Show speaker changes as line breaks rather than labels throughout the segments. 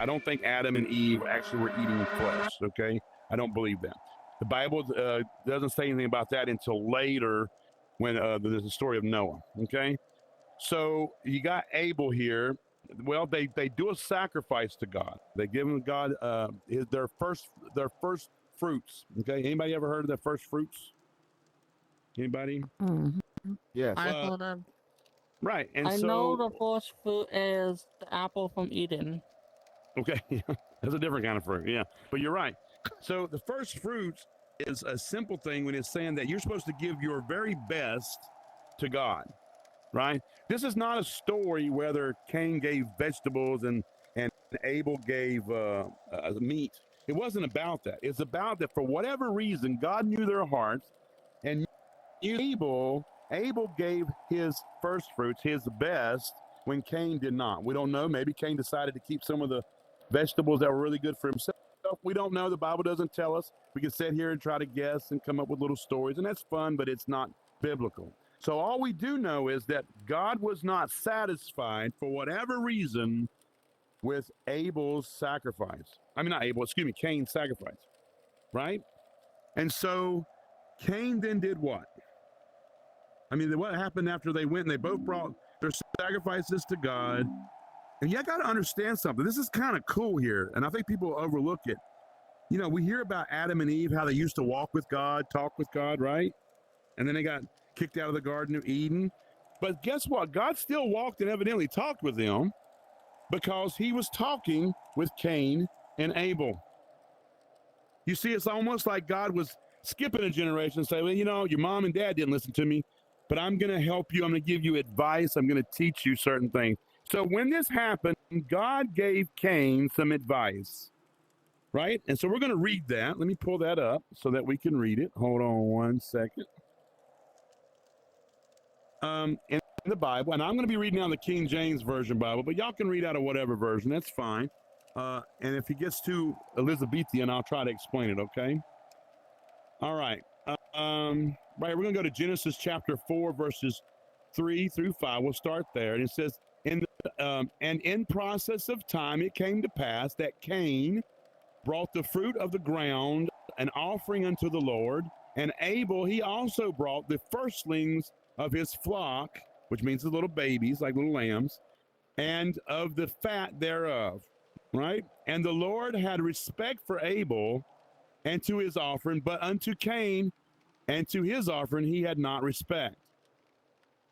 I don't think Adam and Eve actually were eating flesh, okay? I don't believe that. The Bible doesn't say anything about that until later when there's the story of Noah, okay? So you got Abel here. Well, they do a sacrifice to God. They give him God their first fruits. Okay, anybody ever heard of their first fruits? Anybody?
Mhm.
Yes.
I thought of.
Right, and
I know the first fruit is the apple from Eden.
okay, that's a different kind of fruit. Yeah, but you're right. So the first fruits is a simple thing when it's saying that you're supposed to give your very best to God. Right? This is not a story whether Cain gave vegetables and Abel gave meat. It wasn't about that. It's about that for whatever reason, God knew their hearts and knew Abel. Abel gave his first fruits, his best, when Cain did not. We don't know. Maybe Cain decided to keep some of the vegetables that were really good for himself. We don't know. The Bible doesn't tell us. We can sit here and try to guess and come up with little stories, and that's fun, but it's not biblical. So all we do know is that God was not satisfied for whatever reason with Abel's sacrifice. I mean, not Abel, excuse me, Cain's sacrifice, right? And so Cain then did what? I mean, what happened after they went and they both brought their sacrifices to God? And you got to understand something. This is kind of cool here, and I think people overlook it. You know, we hear about Adam and Eve, how they used to walk with God, talk with God, right? And then they got kicked out of the Garden of Eden. But guess what? God still walked and evidently talked with them because he was talking with Cain and Abel. You see, it's almost like God was skipping a generation and saying, well, you know, your mom and dad didn't listen to me, but I'm going to help you. I'm going to give you advice. I'm going to teach you certain things. So when this happened, God gave Cain some advice, right? And so we're going to read that. Let me pull that up so that we can read it. Hold on one second. In the Bible, and I'm going to be reading out the King James Version Bible, but y'all can read out of whatever version. That's fine. And if it gets too Elizabethan, I'll try to explain it, okay? All right. Right, we're going to go to Genesis chapter 4, verses 3 through 5. We'll start there. And it says, and in process of time, it came to pass that Cain brought the fruit of the ground, an offering unto the Lord, and Abel, he also brought the firstlings of his flock, which means the little babies, like little lambs, and of the fat thereof, right? And the Lord had respect for Abel and to his offering, but unto Cain and to his offering he had not respect.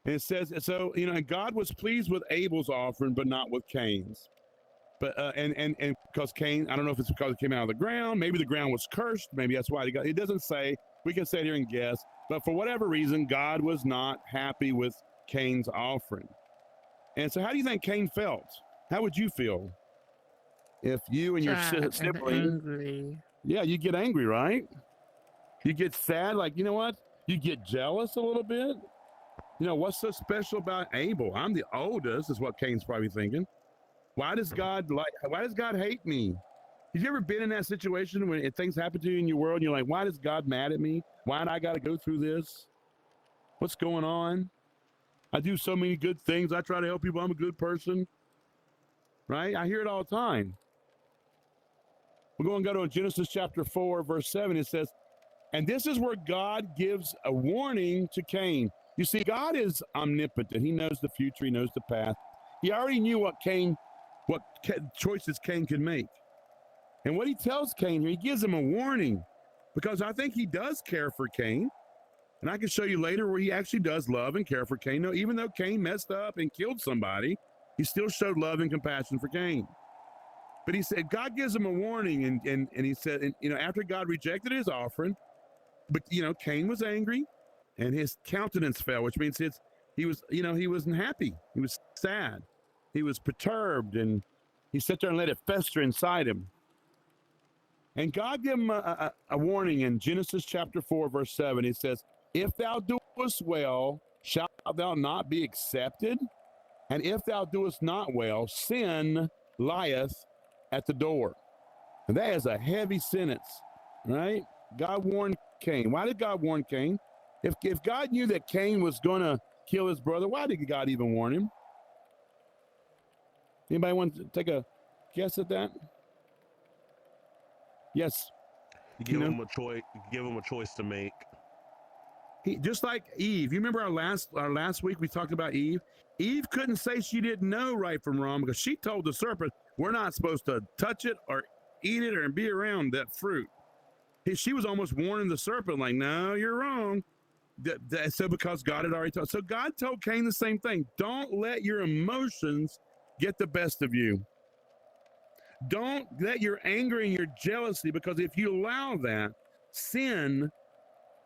And it says, so, you know, God was pleased with Abel's offering, but not with Cain's. But, and because Cain, I don't know if it's because it came out of the ground, maybe the ground was cursed, maybe that's why it doesn't say, we can sit here and guess. But for whatever reason, God was not happy with Cain's offering. And so how do you think Cain felt? How would you feel if you and your sibling... Yeah, you get angry, right? You get sad, like, you know what? You get jealous a little bit. You know, what's so special about Abel? I'm the oldest, is what Cain's probably thinking. Why does God hate me? Have you ever been in that situation when things happen to you in your world and you're like, why is God mad at me? Why do I got to go through this? What's going on? I do so many good things. I try to help people. I'm a good person. Right? I hear it all the time. We're going to go to Genesis chapter 4, verse 7. It says, and this is where God gives a warning to Cain. You see, God is omnipotent. He knows the future. He knows the past. He already knew what choices Cain could make. And what he tells Cain here, he gives him a warning, because I think he does care for Cain. And I can show you later where he actually does love and care for Cain. No, even though Cain messed up and killed somebody, he still showed love and compassion for Cain. But he said, God gives him a warning. And he said, and, you know, after God rejected his offering, but, you know, Cain was angry and his countenance fell, which means he wasn't happy. He was sad. He was perturbed, and he sat there and let it fester inside him. And God gave him a warning in Genesis chapter 4, verse 7. It says, if thou doest well, shalt thou not be accepted? And if thou doest not well, sin lieth at the door. And that is a heavy sentence, right? God warned Cain. Why did God warn Cain? If God knew that Cain was going to kill his brother, why did God even warn him? Anybody want to take a guess at that? Yes.
You give him a choice. Give him a choice to make.
He, just like Eve. You remember our last week we talked about Eve? Eve couldn't say she didn't know right from wrong because she told the serpent, we're not supposed to touch it or eat it or be around that fruit. She was almost warning the serpent, like, no, you're wrong. So because God had already told. So God told Cain the same thing. Don't let your emotions get the best of you. Don't let your anger and your jealousy, because if you allow that, sin,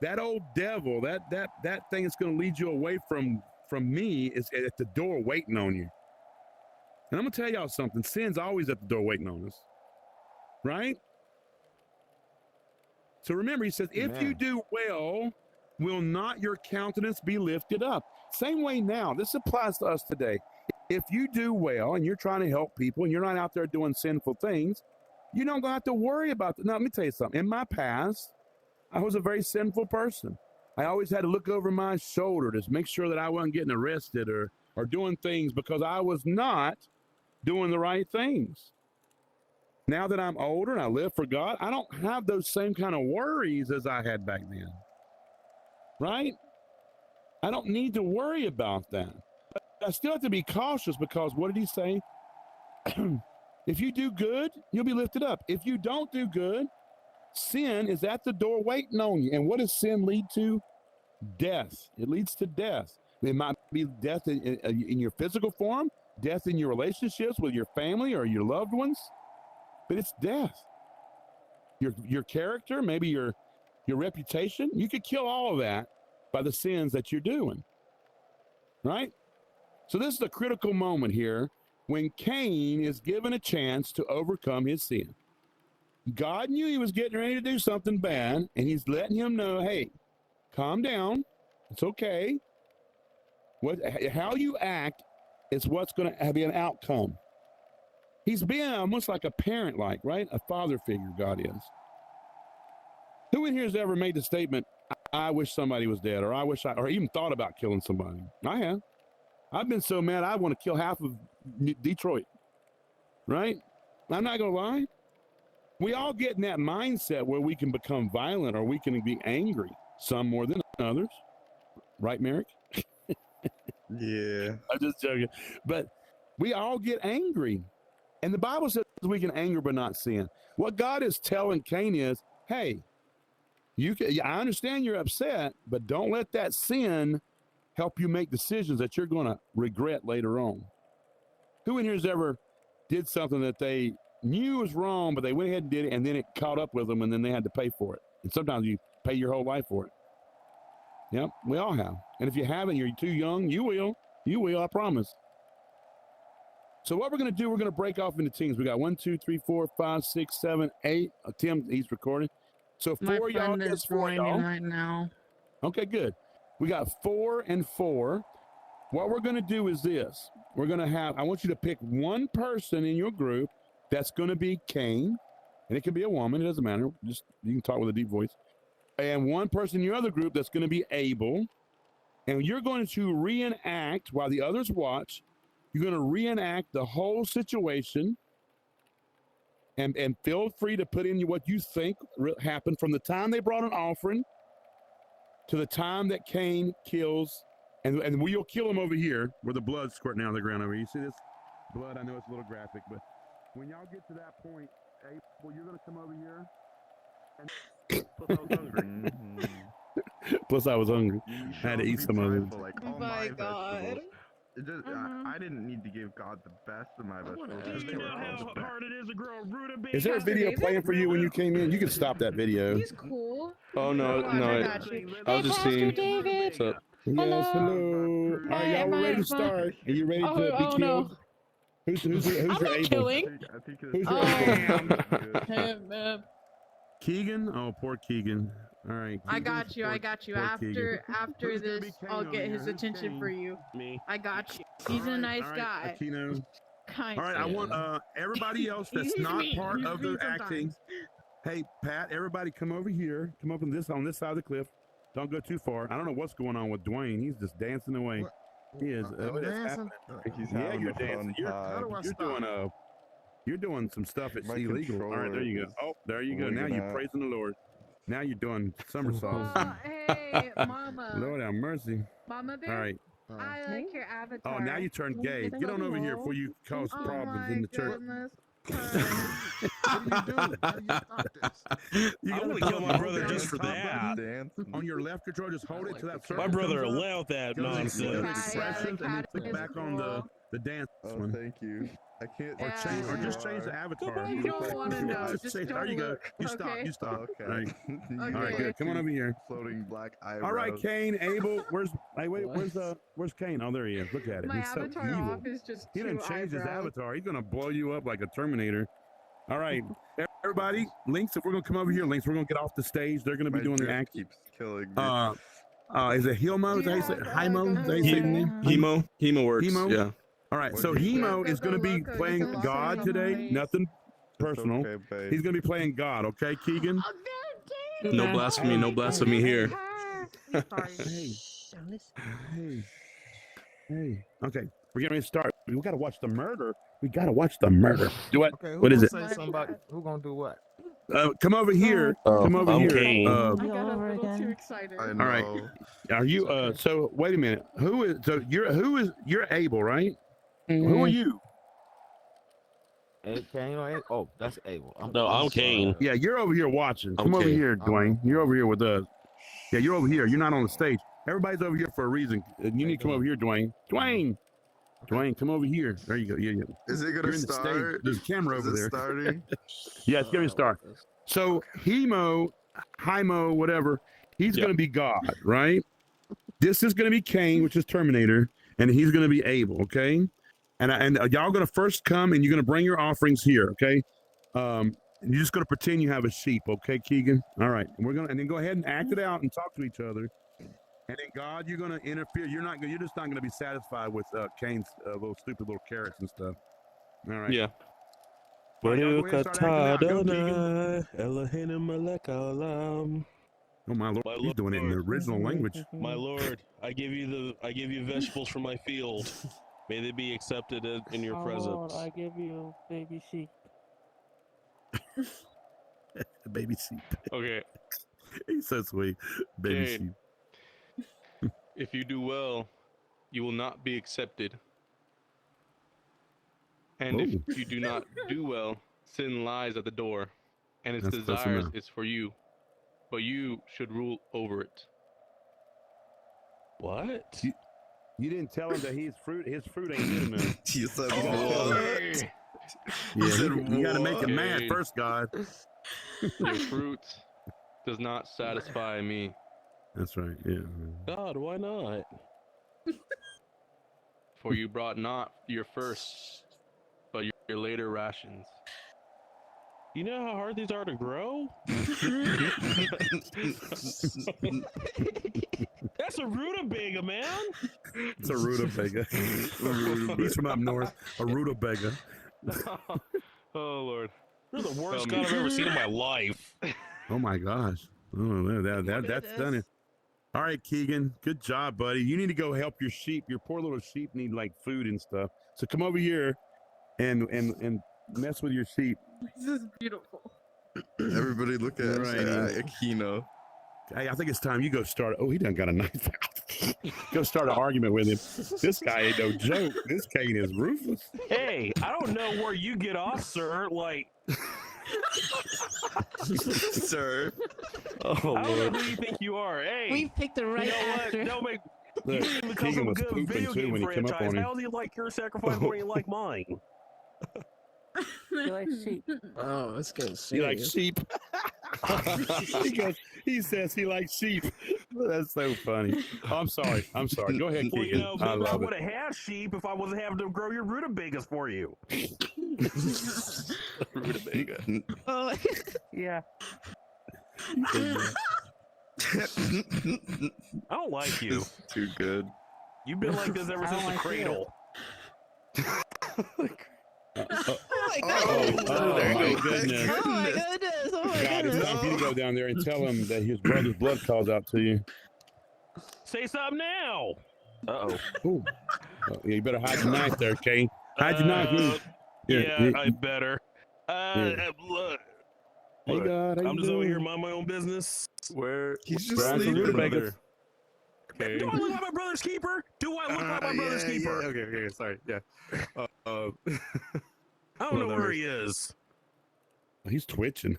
that old devil, that thing that's going to lead you away from me is at the door waiting on you. And I'm going to tell y'all something. Sin's always at the door waiting on us. Right? So remember, he says, if you do well, will not your countenance be lifted up? Same way now. This applies to us today. If you do well and you're trying to help people and you're not out there doing sinful things, you don't have to worry about that. Now, let me tell you something. In my past, I was a very sinful person. I always had to look over my shoulder to make sure that I wasn't getting arrested or doing things because I was not doing the right things. Now that I'm older and I live for God, I don't have those same kind of worries as I had back then. Right? I don't need to worry about that. But I still have to be cautious because what did he say? If you do good, you'll be lifted up. If you don't do good, sin is at the door waiting on you. And what does sin lead to? Death. It leads to death. It might be death in your physical form, death in your relationships with your family or your loved ones, but it's death. Your character, maybe your reputation, you could kill all of that by the sins that you're doing, right? So this is a critical moment here when Cain is given a chance to overcome his sin. God knew he was getting ready to do something bad, and he's letting him know, hey, calm down. It's okay. How you act is what's going to be an outcome. He's being almost like a parent, right? A father figure, God is. Who in here has ever made the statement, I wish somebody was dead, or or even thought about killing somebody? I have. I've been so mad I want to kill half of Detroit, right? I'm not going to lie. We all get in that mindset where we can become violent or we can be angry, some more than others. Right, Merrick?
Yeah.
I'm just joking. But we all get angry. And the Bible says we can anger but not sin. What God is telling Cain is, hey, I understand you're upset, but don't let that sin help you make decisions that you're going to regret later on. Who in here has ever did something that they knew was wrong, but they went ahead and did it, and then it caught up with them, and then they had to pay for it? And sometimes you pay your whole life for it. Yep, we all have. And if you haven't, you're too young, you will. You will, I promise. So what we're going to do, we're going to break off into teams. We got 1, 2, 3, 4, 5, 6, 7, 8. Tim, he's recording. So 4 y'all is 4 y'all.
Right now.
Okay, good. We got 4 and 4. What we're going to do is this. We're going to I want you to pick one person in your group that's going to be Cain. And it can be a woman. It doesn't matter. Just you can talk with a deep voice. And one person in your other group that's going to be Abel. And you're going to reenact while the others watch. You're going to reenact the whole situation. And feel free to put in what you think happened from the time they brought an offering to the time that Cain kills. And we'll kill him over here where the blood's squirting out of the ground over here. You see this blood? I know it's a little graphic, but when y'all get to that point, Abel, you're going to come over here. And plus I was hungry. Plus I was hungry. I had to eat some of it.
Like,
Oh my God.
I didn't need to give God the best of my vegetables.
You know how hard it is to grow a rutabaga.
Is there a video playing for you when you came in? You can stop that video.
He's cool.
Oh no,
I got you.
I was just seeing.
David.
What's up?
Yes, hello. All right, y'all ready to start? Are you ready to be killed?
No.
Who's
I'm
your
not
Abel?
killing.
Who's your Abel? Keegan? Oh, poor Keegan. All right.
I got you. I got you. After
Who's gonna be
this,
Cain
I'll
over
get
here?
his
Who's
attention
Cain?
for you.
Me.
I got you. He's a nice guy.
Aquino.
Kind
All right, I want everybody else that's
He's
not
mean.
part
He's
of the
mean
acting.
sometimes.
Hey, Pat, everybody come over here. Come up on this side of the cliff. Don't go too far. I don't know what's going on with Dwayne. He's just dancing away.
What?
He is.
I'm
what is
dancing.
happening?
He's
Yeah,
having
you're
a fun
dancing. You're
time.
doing You're doing some stuff that's
My
illegal. All right, there you go.
controller
Oh, there you go. Now
wigging
you're
out.
praising the Lord. Now you're doing somersaults.
Oh, hey, Mama.
Lord have mercy.
Mama
All
Bear.
right.
I like your avatar.
Oh, now you turned gay. Get on over here before you cause
Oh
problems
my
in the church.
goodness.
What do you do? How do you stop this?
You
I'm
gotta
gonna kill my
hold
brother
down
just
the
for
top
that.
button On your left control, just hold
I
it
like
to that
the
circle.
My
cat.
brother
comes up.
allowed that
Go to
nonsense.
expressions and then
cat
click
is
back on
cool.
the dance
Oh,
one.
thank you. I can't.
Or
Yeah,
change, or
yeah.
just change the avatar.
You don't want to know.
Just
Just
change-
don't
there you go.
look.
You stop.
Okay.
You stop.
Okay.
All right.
You
All right,
Okay.
good. Come on
two
over here.
Floating black eyebrows.
All right, Cain, Abel. Where's Cain? Oh, there he is. Look at him.
My
He's so
avatar
evil.
off is just
He
two
didn't change his
eyebrows.
avatar. He's gonna blow you up like a Terminator. All right, everybody. Links. If we're gonna come over here, Links. We're gonna get off the stage. They're gonna be
My
doing the
drip
act.
keeps killing me.
Is it Hilmo? Is that how you say it? Hymo? Is that how you say his name?
Hemo works.
Hemo?
Yeah.
All right. So
What do you
Hemo
say?
is gonna be
Loco,
playing
loco,
God
loco,
today.
please.
Nothing
It's
personal.
okay, babe.
He's gonna be playing God. Okay, Keegan.
Oh, that
No
Okay.
blasphemy. No blasphemy here.
Hey. Hey. Okay. We're getting ready to start. We gotta watch the murder. We gotta watch the murder. Do what?
Okay, who
What is
gonna
it?
say something about who gonna do what?
Come over here.
Oh,
Come over
I'm
here.
Cain.
I
Go
got a
over
little too
again.
excited.
I
All
know.
right. Are you? So wait a minute. Who is? So you're Abel, right? Who are you?
Cain or Abel? Oh, that's Abel.
No, I'm Cain.
Yeah, you're over here watching. Come over
Okay.
here, Dwayne. You're over here with us. Yeah, you're over here. You're not on the stage. Everybody's over here for a reason. You need to come over here, Dwayne. Dwayne, come over here. There you go. Yeah.
Is it
You're
gonna
in the stage.
start?
There's a camera
Is
over
it
there.
starting?
Yeah, it's gonna start. So Hymo, whatever, he's
Yep.
gonna be God, right? This is gonna be Cain, which is Terminator, and he's gonna be Abel, okay? And y'all gonna first come and you're gonna bring your offerings here, okay? And you're just gonna pretend you have a sheep, okay, Keegan? All right. And then go ahead and act it out and talk to each other. And then God, you're gonna interfere. You're just not gonna be satisfied with Cain's little stupid little carrots and stuff. All right.
Yeah.
All right, y'all go ahead and start acting out. Go, Keegan. Oh my Lord,
My
he's doing it in the
Lord.
original language.
My lord, I give you vegetables from my field. May they be accepted in your
Oh,
presence.
Lord, I give you baby sheep.
Baby sheep.
Okay.
He's so sweet. Baby
Cain.
sheep.
If you do well, you will not be accepted. And
Oh.
if you do not do well, sin lies at the door, and its
That's close
desires
enough.
is for you, but you should rule over it.
What?
You didn't tell him that his fruit ain't good enough.
You said
Oh,
what?
hey.
Yeah,
said
you got to make him
what?
mad
Okay.
first, God.
Your fruit does not satisfy me.
That's right. Yeah.
God, why not?
For you brought not your first, but your later rations.
You know how hard these are to grow? That's a rutabaga, man.
It's a rutabaga. He's from up north. A rutabaga.
Oh Lord.
You're the worst
Um,
god I've ever seen in my life.
Oh my gosh. Oh, that's done it. All right, Keegan. Good job, buddy. You need to go help your sheep. Your poor little sheep need like food and stuff. So come over here and mess with your sheep.
This is beautiful.
Everybody look at
Right.
Aquino.
Hey, I think it's time you go start. Oh, he done got a knife out. Go start an argument with him. This guy ain't no joke. This Cain is ruthless.
Hey, I don't know where you get off, sir. Like,
Sir.
Oh
I don't know
Lord.
who you think you are. Hey,
We picked the right
you know what?
actor.
Don't make. You
Look,
didn't become
Keegan
some
was
good
pooping
video
too
game
when he came up
franchise.
on him.
How do you like your sacrifice more than you like mine?
You like sheep.
Oh, let's get serious.
He likes sheep. he says he likes sheep. That's so funny. I'm sorry. Go ahead,
Well,
Keegan.
you know,
I
maybe I
love
would
it.
have had sheep if I wasn't having to grow your rutabagas for you.
Rutabaga.
Oh,
Yeah. I don't like you.
Too good.
You've been like this ever
I
since
don't
the
like you.
cradle.
Oh,
there you
my
go.
goodness.
oh my goodness. Oh my
God, it's
goodness.
time for you to go down there and tell him that his brother's blood calls out to you.
Say something now. Uh-oh.
Ooh. Oh, yeah, you better hide your knife there, Cain. Hide your knife.
Yeah, I better. Look,
Hey
look,
God, how
I'm
you
just over here
doing?
minding my own business.
Where?
He's just
Brad,
sleeping.
Rutabagas.
Okay.
Do I look like my brother's keeper? Do I look like my brother's keeper?
Yeah, okay, sorry. Yeah.
I don't
Well,
know
that
where
makes-
he is.
He's twitching.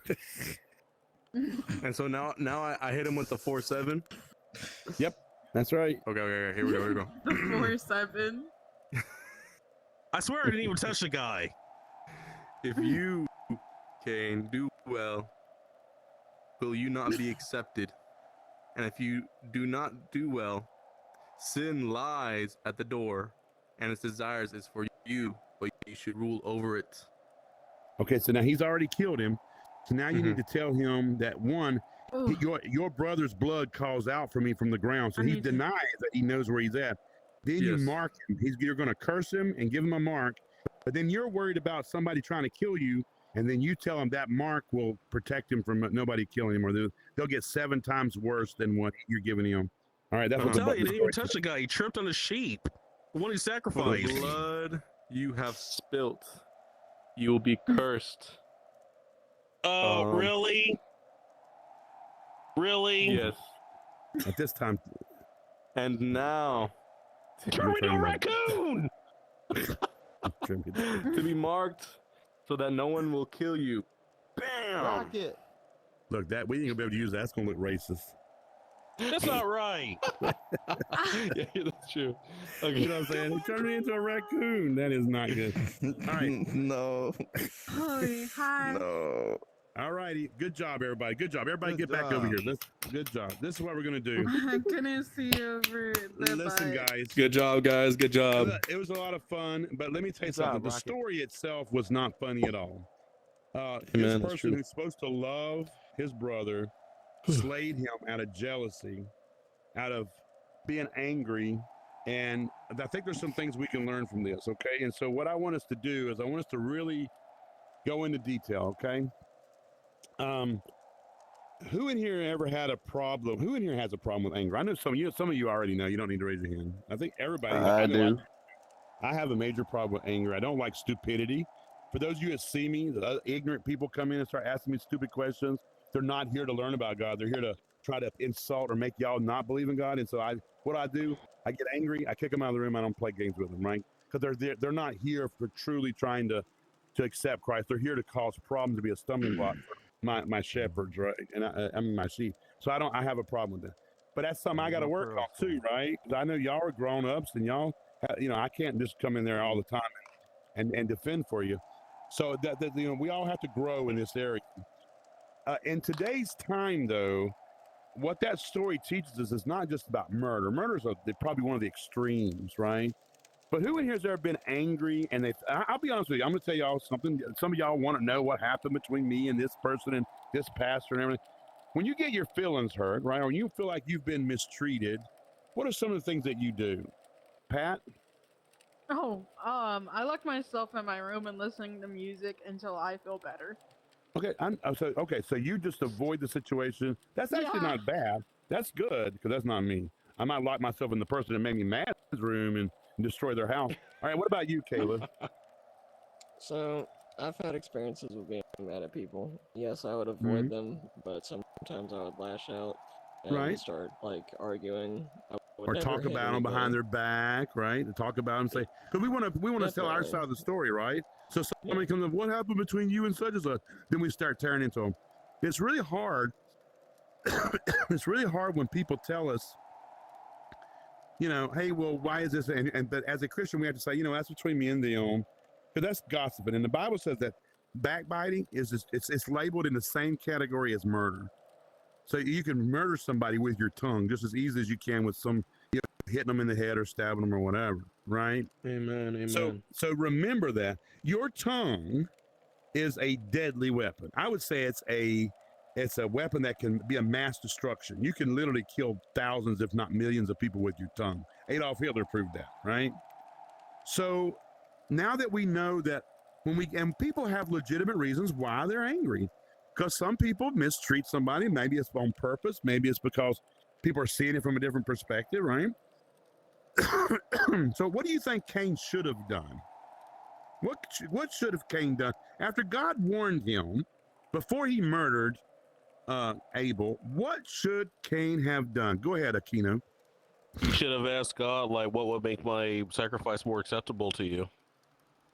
And so now I hit him with the 4-7.
That's right.
Okay, here we go.
The 4-7.
I swear I didn't even touch the guy.
If you, Cain, do well, will you not be accepted? And if you do not do well, sin lies at the door, and its desires is for you, but you should rule over it.
Okay, so now he's already killed him. So now you
Mhm.
need to tell him that one,
Oh,
your brother's blood calls out for me from the ground. So
I
he
need to-
denies that he knows where he's at. Then you
Yes.
mark him. You're going to curse him and give him a mark. But then you're worried about somebody trying to kill you. And then you tell him that mark will protect him from nobody killing him, or they'll get 7 times worse than what you're giving him. All right, that's
I'm
what the
telling you, he didn't even
story
touch the guy. He tripped on the sheep. The one he
For the
sacrificed.
blood you have Spilt. You will be cursed.
Oh,
Um,
really? Really?
Yes.
says. At this time,
And now
Turn me into a raccoon!
to be marked so that no one will kill you. Bam!
Rocket.
look, that we ain't gonna be able to use that. That's gonna look racist.
That's not right.
Yeah, that's true. Okay.
You know what I'm saying? He turned me into a raccoon. That is not good. All right.
No.
hi.
No.
All righty. Good job, everybody. Good job. Everybody
Good
get back over
job.
here. Good job. This is what we're going to do.
I couldn't see over the
Listen,
bike.
guys.
Good job, guys. Good job.
It was a lot of fun, but let me tell you
Good job,
something. The
Rocket.
story itself was not funny at all. This
Amen, that's
person
true.
who's supposed to love his brother slayed him out of jealousy, out of being angry. And I think there's some things we can learn from this, okay? And so what I want us to do is I want us to really go into detail, okay? Who in here ever had a problem? Who in here has a problem with anger? I know some of you. Some of you already know. You don't need to raise your hand. I think everybody.
I
know
do.
I have a major problem with anger. I don't like stupidity. For those of you that see me, the ignorant people come in and start asking me stupid questions. They're not here to learn about God. They're here to try to insult or make y'all not believe in God. And so what I do, I get angry. I kick them out of the room. I don't play games with them, right? Because they're not here for truly trying to accept Christ. They're here to cause problems, to be a stumbling block for my shepherds, right? And I mean my sheep. So I have a problem with that. But that's something I got to work on too, right? Because I know y'all are grown ups, and y'all, I can't just come in there all the time and defend for you. So that we all have to grow in this area. In today's time, though, what that story teaches us is not just about murder. Murder is probably one of the extremes, right? But who in here has ever been angry? And I'll be honest with you. I'm going to tell y'all something. Some of y'all want to know what happened between me and this person and this pastor and everything. When you get your feelings hurt, right, or you feel like you've been mistreated, what are some of the things that you do? Pat?
Oh, I lock myself in my room and listening to music until I feel better.
Okay, so you just avoid the situation. That's actually
Yeah.
not bad. That's good, because that's not me. I might lock myself in the person that made me mad in his room and destroy their house. All right, what about you, Kayla?
So I've had experiences with being mad at people. Yes, I would avoid them, but sometimes I would lash out and
Right.
start like arguing. I would
Or
never
talk
hit
about them behind
anybody.
their back, right? To talk about them, say, because we want to tell our
Definitely.
side of the story, right? So somebody comes up, what happened between you and such and such? Then we start tearing into them. It's really hard. It's really hard when people tell us, hey, well, why is this? But as a Christian, we have to say, that's between me and them, because that's gossiping. And the Bible says that backbiting it's labeled in the same category as murder. So you can murder somebody with your tongue just as easy as you can with some hitting them in the head or stabbing them or whatever, right?
Amen.
So remember that your tongue is a deadly weapon. I would say it's a weapon that can be a mass destruction. You can literally kill thousands, if not millions, of people with your tongue. Adolf Hitler proved that, right? So now that we know that and people have legitimate reasons why they're angry, because some people mistreat somebody. Maybe it's on purpose. Maybe it's because people are seeing it from a different perspective, right? So what do you think Cain should have done? What should have Cain done after God warned him before he murdered Abel? What should Cain have done? Go ahead, Aquino.
You should have asked God, like, what would make my sacrifice more acceptable to you?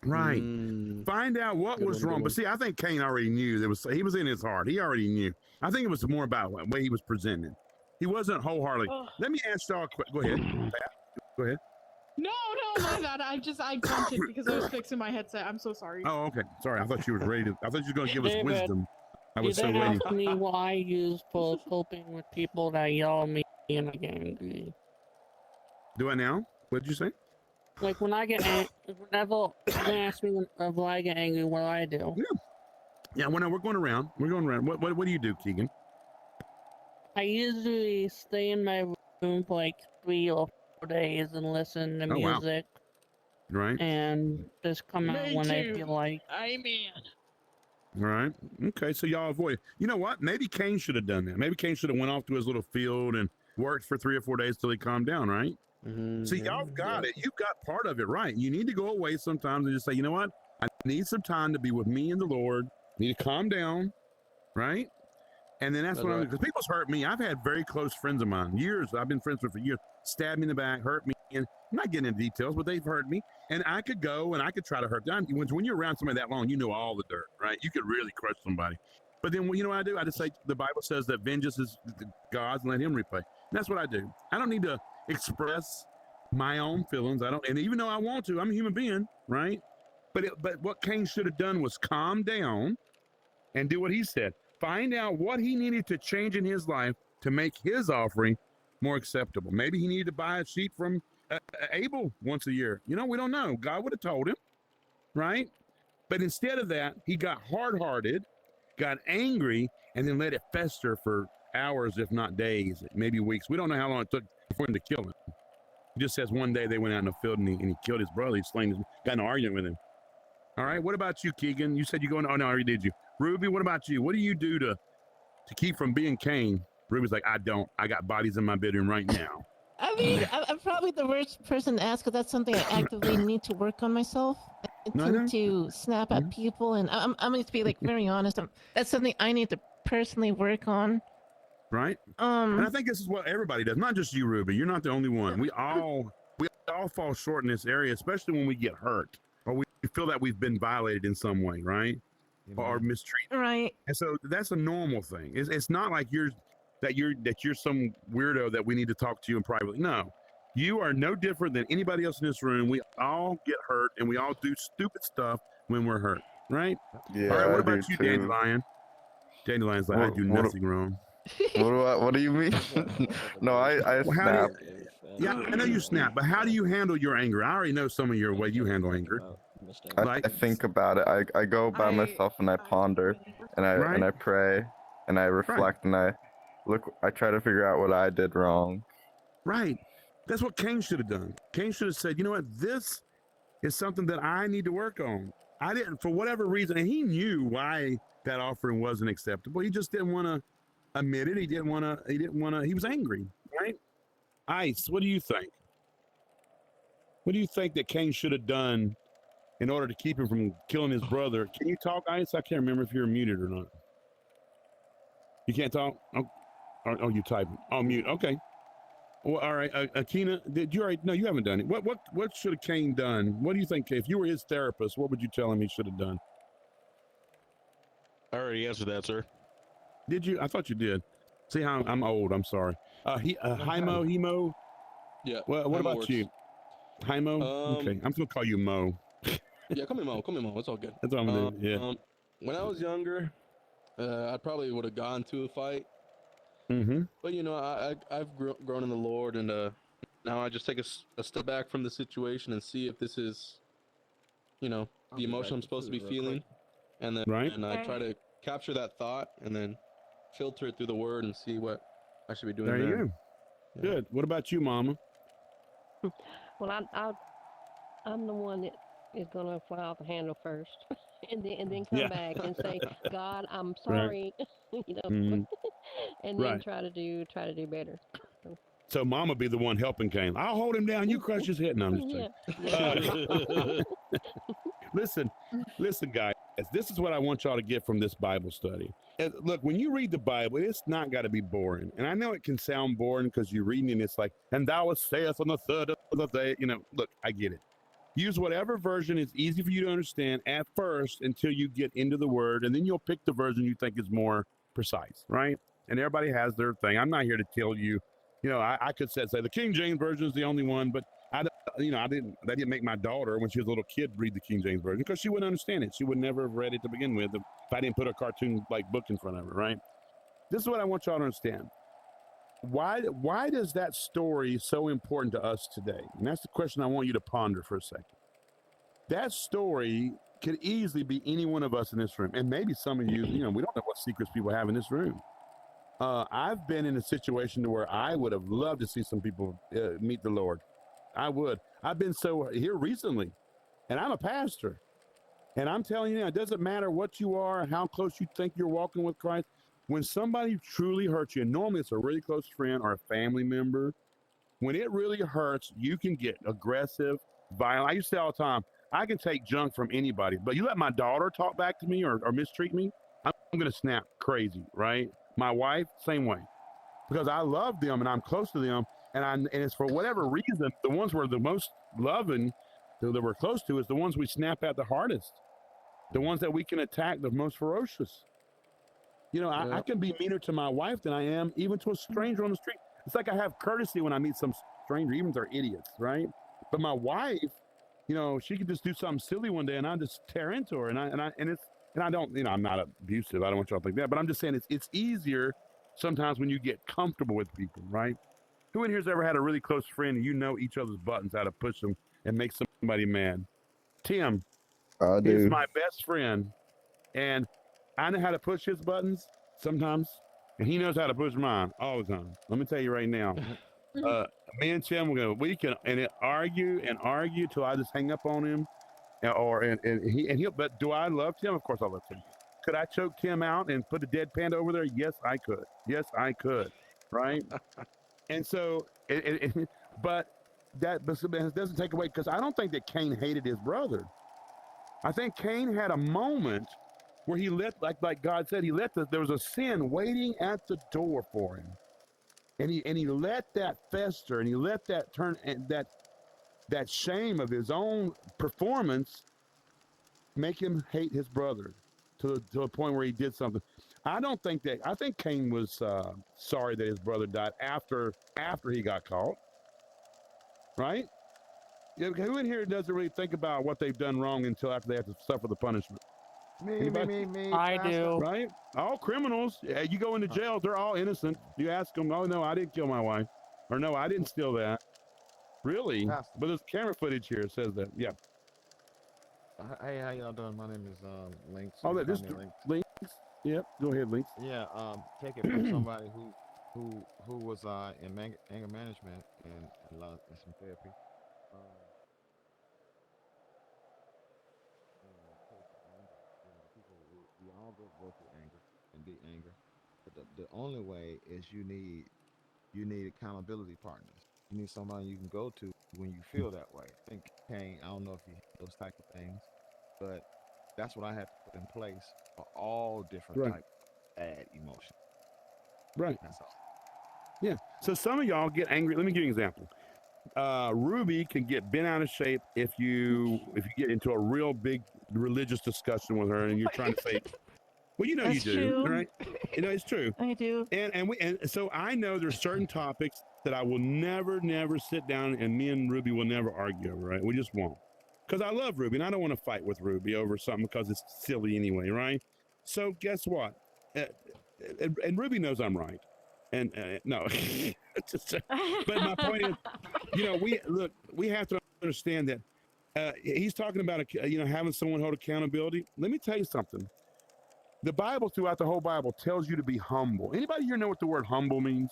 Right.
Mm.
Find out what
Good
was
one, good
wrong. But
one.
see, I think Cain already knew he was in his heart. He already knew. I think it was more about the way he was presented. He wasn't wholeheartedly.
Ugh.
Let me ask y'all a quick. Go ahead. Pat. Go ahead.
No, my bad. I bumped it because I was fixing my headset. I'm so sorry.
Oh, okay. Sorry. I thought you was ready to. I thought you were going to give us
David,
wisdom. I
You
was so
didn't
waiting.
ask me what I use for coping with people that yell at me and I get angry.
Do I now? What did you say?
Like when I get whenever they ask me whenever I get angry, what do I do?
Yeah. Well, no, we're going around. We're going around. What do you do, Keegan?
I usually stay in my room for like 3 or 4 days and listen to
Oh, wow.
music
Right.
and just come out
Me
when I
too.
feel like.
Amen.
Right. Okay. So y'all avoid. You know what? Maybe Cain should have done that. Maybe Cain should have went off to his little field and worked for 3 or 4 days till he calmed down. Right. See, y'all got it. You've got part of it right. You need to go away sometimes and just say, you know what? I need some time to be with me and the Lord. I need to calm down. Right. And then that's
That's
what I'm
right.
because people's hurt me. I've had very close friends of mine, years. I've been friends with for years, stabbed me in the back, hurt me. And I'm not getting into details, but they've hurt me. And I could go and I could try to hurt them. When you're around somebody that long, you know all the dirt, right? You could really crush somebody. But then, you know what I do? I just say, the Bible says that vengeance is God's and let him repay. And that's what I do. I don't need to express my own feelings. I don't, and even though I want to, I'm a human being, right? But what Cain should have done was calm down and do what he said. Find out what he needed to change in his life to make his offering more acceptable. Maybe he needed to buy a sheep from Abel once a year. You know, we don't know. God would have told him, right? But instead of that, he got hard-hearted, got angry, and then let it fester for hours, if not days, maybe weeks. We don't know how long it took for him to kill him. He just says one day they went out in the field and he killed his brother. He got in an argument with him. All right. What about you, Keegan? You said you going. Oh no, I already did you. Ruby, what about you? What do you do to keep from being Cain? Ruby's like, I don't. I got bodies in my bedroom right now.
I mean, I'm probably the worst person to ask because that's something I actively need to work on myself. I tend to snap at people, and I'm going to be like very honest. That's something I need to personally work on.
Right. And I think this is what everybody does. Not just you, Ruby. You're not the only one. We all fall short in this area, especially when we get hurt or we feel that we've been violated in some way, right? Or mistreated.
Right.
And so that's a normal thing. It's not like you're some weirdo that we need to talk to you in private. No, you are no different than anybody else in this room. We all get hurt and we all do stupid stuff when we're hurt, right?
Yeah.
All right. What
I
about
do
you,
too.
Dandelion? Dandelion's like, I do nothing wrong.
What do you mean? No, I
Well, how
snap.
Yeah, I know you snap, but how do you handle your anger? I already know some of your way you handle anger.
I think about it. I go by myself and I ponder and I pray and I reflect and I try to figure out what I did wrong.
Right. That's what Cain should have done. Cain should have said, you know what, this is something that I need to work on. I didn't, for whatever reason, and he knew why that offering wasn't acceptable. He just didn't want to admit it. He was angry, right? Ice, what do you think? What do you think that Cain should have done in order to keep him from killing his brother? Can you talk, Ice? I can't remember if you're muted or not. You can't talk? Oh, you typing. Oh, mute. Okay. Well, all right. Akina, did you already? No, you haven't done it. What should have Cain done? What do you think? If you were his therapist, what would you tell him he should have done?
I already answered that, sir.
Did you? I thought you did. See how I'm old. I'm sorry. Hemo.
Yeah.
Well, what
Himo
about
works.
you? Himo? Okay. I'm going to call you Mo.
Yeah, call me Mo. It's all good.
That's what I'm going to do. Yeah.
When I was younger, I probably would have gone to a fight.
Mm-hmm.
But, you know, I've grown in the Lord, and now I just take a step back from the situation and see if this is, you know, the emotion I'm supposed to be feeling. And then and I try to capture that thought and then filter it through the word and see what I should be doing.
There you go. Yeah. Good. What about you, Mama?
Well, I'm the one that is going to fly off the handle first, and then come back and say, God, I'm sorry, you know, and then try to do better.
So Mama be the one helping Cain. I'll hold him down. You crush his head. No, I'm just kidding. Listen, guys. This is what I want y'all to get from this Bible study. And look, when you read the Bible, it's not got to be boring. And I know it can sound boring because you're reading and it's like, and thou sayest on the third of the day. Look, I get it. Use whatever version is easy for you to understand at first until you get into the word, and then you'll pick the version you think is more precise, right? And everybody has their thing. I'm not here to tell you, I could say the King James version is the only one, but I didn't make my daughter when she was a little kid read the King James version because she wouldn't understand it. She would never have read it to begin with if I didn't put a cartoon like book in front of her, right? This is what I want y'all to understand. Why does that story so important to us today? And that's the question I want you to ponder for a second. That story could easily be any one of us in this room. And maybe some of you, we don't know what secrets people have in this room. I've been in a situation to where I would have loved to see some people meet the Lord. I would. I've been here recently, and I'm a pastor. And I'm telling you, it doesn't matter what you are, how close you think you're walking with Christ. When somebody truly hurts you, and normally it's a really close friend or a family member, when it really hurts, you can get aggressive, violent. I used to say all the time, I can take junk from anybody, but you let my daughter talk back to me or mistreat me, I'm going to snap crazy, right? My wife, same way, because I love them and I'm close to them. And it's for whatever reason, the ones we're the most loving, that we're close to, is the ones we snap at the hardest, the ones that we can attack the most ferocious. I can be meaner to my wife than I am even to a stranger on the street. It's like I have courtesy when I meet some stranger, even if they're idiots, right? But my wife, she could just do something silly one day and I just tear into her. And I don't, I'm not abusive. I don't want y'all to think that, but I'm just saying it's easier sometimes when you get comfortable with people, right? Who in here's ever had a really close friend and each other's buttons, how to push them and make somebody mad? Tim is my best friend, and I know how to push his buttons sometimes, and he knows how to push mine all the time. Let me tell you right now, me and Tim, we can argue till I just hang up on him, he'll. But do I love Tim? Of course I love Tim. Could I choke Tim out and put a dead panda over there? Yes, I could. Yes, I could. Right. And so, but that doesn't take away, because I don't think that Cain hated his brother. I think Cain had a moment where he let, like God said, there was a sin waiting at the door for him, and he let that fester, and he let that turn, and that shame of his own performance make him hate his brother to a point where he did something. I think Cain was sorry that his brother died after he got caught, right? Who in here doesn't really think about what they've done wrong until after they have to suffer the punishment?
Me.
I do.
Right? All criminals, you go into jail, they're all innocent. You ask them, oh, no, I didn't kill my wife. Or no, I didn't steal that. Really?
Pastor.
But there's camera footage here that says that. Yeah.
Hey, how y'all doing? My name is Links.
Oh, this Links. Yep. Go ahead, Links.
Yeah. Take it from somebody who was in anger management and some therapy. We all go through anger and deep anger, but the only way is you need accountability partners. You need somebody you can go to when you feel that way. I think Cain, I don't know if you had those type of things, but that's what I had to put in place for all different types of bad emotions.
Right.
That's all.
Yeah. So some of y'all get angry. Let me give you an example. Ruby can get bent out of shape if you get into a real big religious discussion with her and you're trying to say, well, you
That's
do,
true.
right? It's true.
I do.
And so I know there's certain topics that I will never sit down, and me and Ruby will never argue over, right? We just won't. Because I love Ruby and I don't want to fight with Ruby over something because it's silly anyway, right? So guess what? And Ruby knows I'm right. And no, but my point is, we have to understand that he's talking about, having someone hold accountability. Let me tell you something. The Bible, throughout the whole Bible, tells you to be humble. Anybody here know what the word humble means?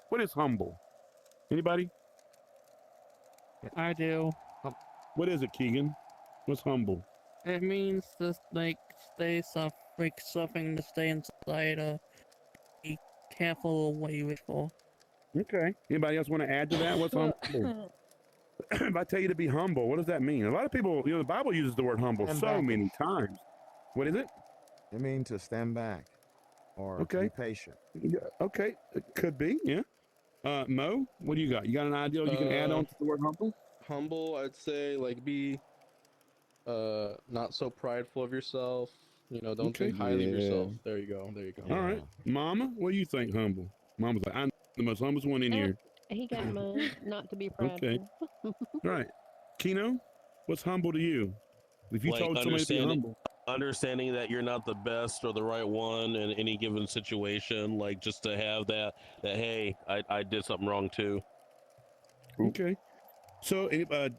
What is humble? Anybody?
I do.
What is it, Keegan? What's humble?
It means to stay something to stay inside. Be careful what you wish for.
Okay. Anybody else want to add to that? What's humble? if I tell you to be humble, what does that mean? A lot of people, the Bible uses the word humble
Stand
so
back.
many times. What is it?
It means to stand back or
Okay.
to be patient.
Yeah, okay, it could be, yeah. Mo, what do you got? You got an idea you can add on to the word humble?
Humble, I'd say, like, be not so prideful of yourself. Don't
Okay.
think highly of yourself.
Yeah.
There you go. There you go.
All right, Mama, what do you think? Humble. Mama's like, I'm the most humblest one in here.
He got mine. Not to be prideful.
Okay. All right, Kino, what's humble to you? If you
Like
told somebody to be humble,
understanding that you're not the best or the right one in any given situation, like just to have that hey, I did something wrong too.
okay. So,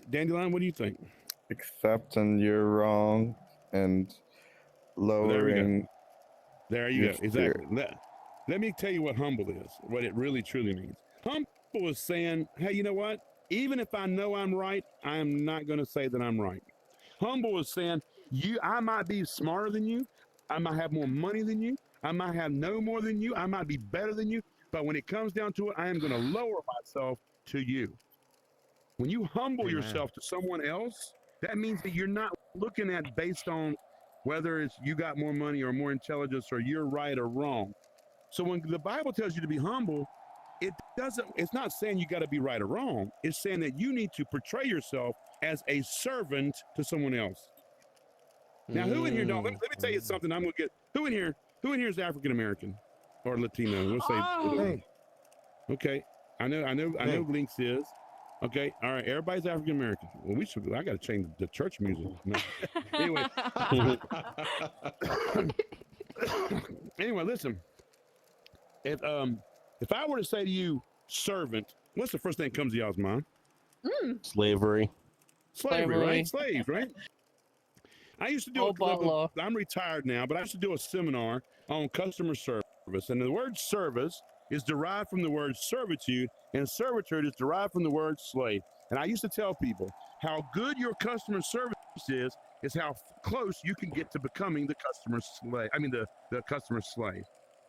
Dandelion, what do you think?
Accepting you're wrong and lowering.
There you
your
go.
spirit.
Exactly. Let me tell you what humble is, what it really truly means. Humble is saying, hey, you know what? Even if I know I'm right, I'm not going to say that I'm right. Humble is saying, I might be smarter than you. I might have more money than you. I might have no more than you. I might be better than you. But when it comes down to it, I am going to lower myself to you. When you humble
Amen.
yourself to someone else, that means that you're not looking at based on whether it's you got more money or more intelligence or you're right or wrong. So when the Bible tells you to be humble, it's not saying you got to be right or wrong. It's saying that you need to portray yourself as a servant to someone else. Now, who in here don't? Let me tell you something. I'm gonna get who in here is African American or Latino. We'll say. Okay, I know Blinks is. Okay, all right. Everybody's African American. Well, I got to change the church music. No. Anyway. Anyway, listen. If I were to say to you, servant, what's the first thing that comes to y'all's mind?
Slavery,
right? Slaves, right? I used to do I'm retired now, but I used to do a seminar on customer service. And the word service is derived from the word servitude, and servitude is derived from the word slave. And I used to tell people how good your customer service is how close you can get to becoming the customer slave. The customer slave.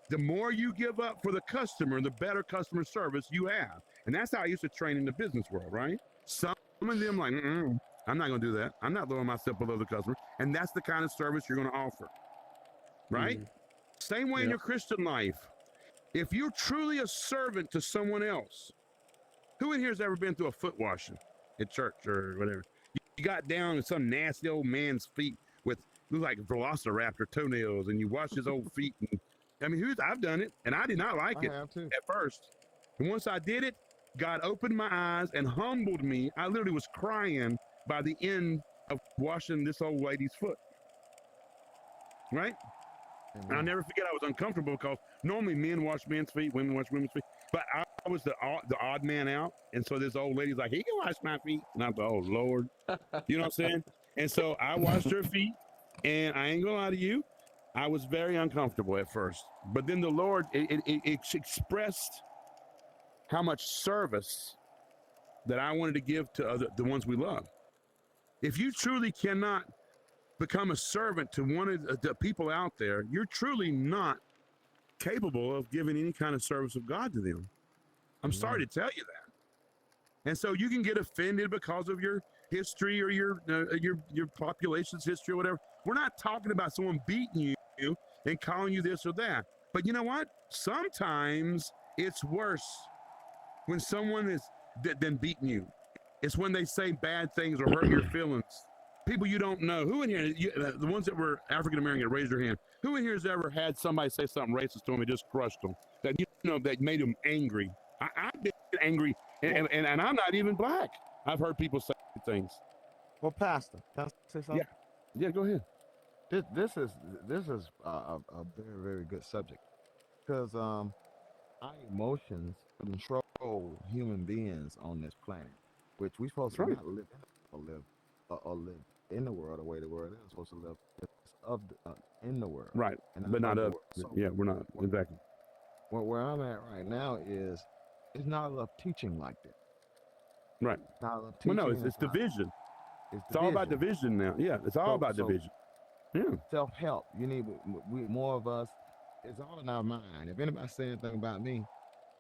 The more you give up for the customer, the better customer service you have. And that's how I used to train in the business world, right? Some of them like, I'm not going to do that. I'm not lowering myself below the customer. And that's the kind of service you're going to offer, right? Same way in your Christian life. If you're truly a servant to someone else, who in here has ever been through a foot washing at church or whatever? You got down in some nasty old man's feet with look like velociraptor toenails, and you wash his old feet. And I've done it, and I did not like it at first. And once I did it, God opened my eyes and humbled me. I literally was crying by the end of washing this old lady's foot. Right? And I'll never forget, I was uncomfortable because normally men wash men's feet, women wash women's feet. But I was the odd man out. And so this old lady's like, he can wash my feet. And I'm like, oh, Lord. You know what I'm saying? And so I washed her feet. And I ain't going to lie to you, I was very uncomfortable at first. But then the Lord, it expressed how much service that I wanted to give to the ones we love. If you truly cannot become a servant to one of the people out there, you're truly not capable of giving any kind of service of God to them. I'm sorry to tell you that. And so you can get offended because of your history or your population's history or whatever. We're not talking about someone beating you and calling you this or that. But you know what? Sometimes it's worse when someone is than beating you. It's when they say bad things or hurt your feelings. People you don't know. Who in here, the ones that were African American, raise your hand. Who in here has ever had somebody say something racist to them and just crushed them? That that made them angry. I've been angry, and I'm not even black. I've heard people say things.
Well, Pastor, can I say something?
Yeah, go ahead.
This is a very, very good subject because our emotions control human beings on this planet, which we're supposed to not live in the world the way the world is. We're supposed to live in the world,
right?
And
but not of.
So
we're not exactly.
Where I'm at right now is it's not enough teaching like that.
Right.
Not enough teaching.
Well, no, it's division. It's all about division now. Yeah, it's all about division. Yeah.
Self-help. You need more of us. It's all in our mind. If anybody say anything about me,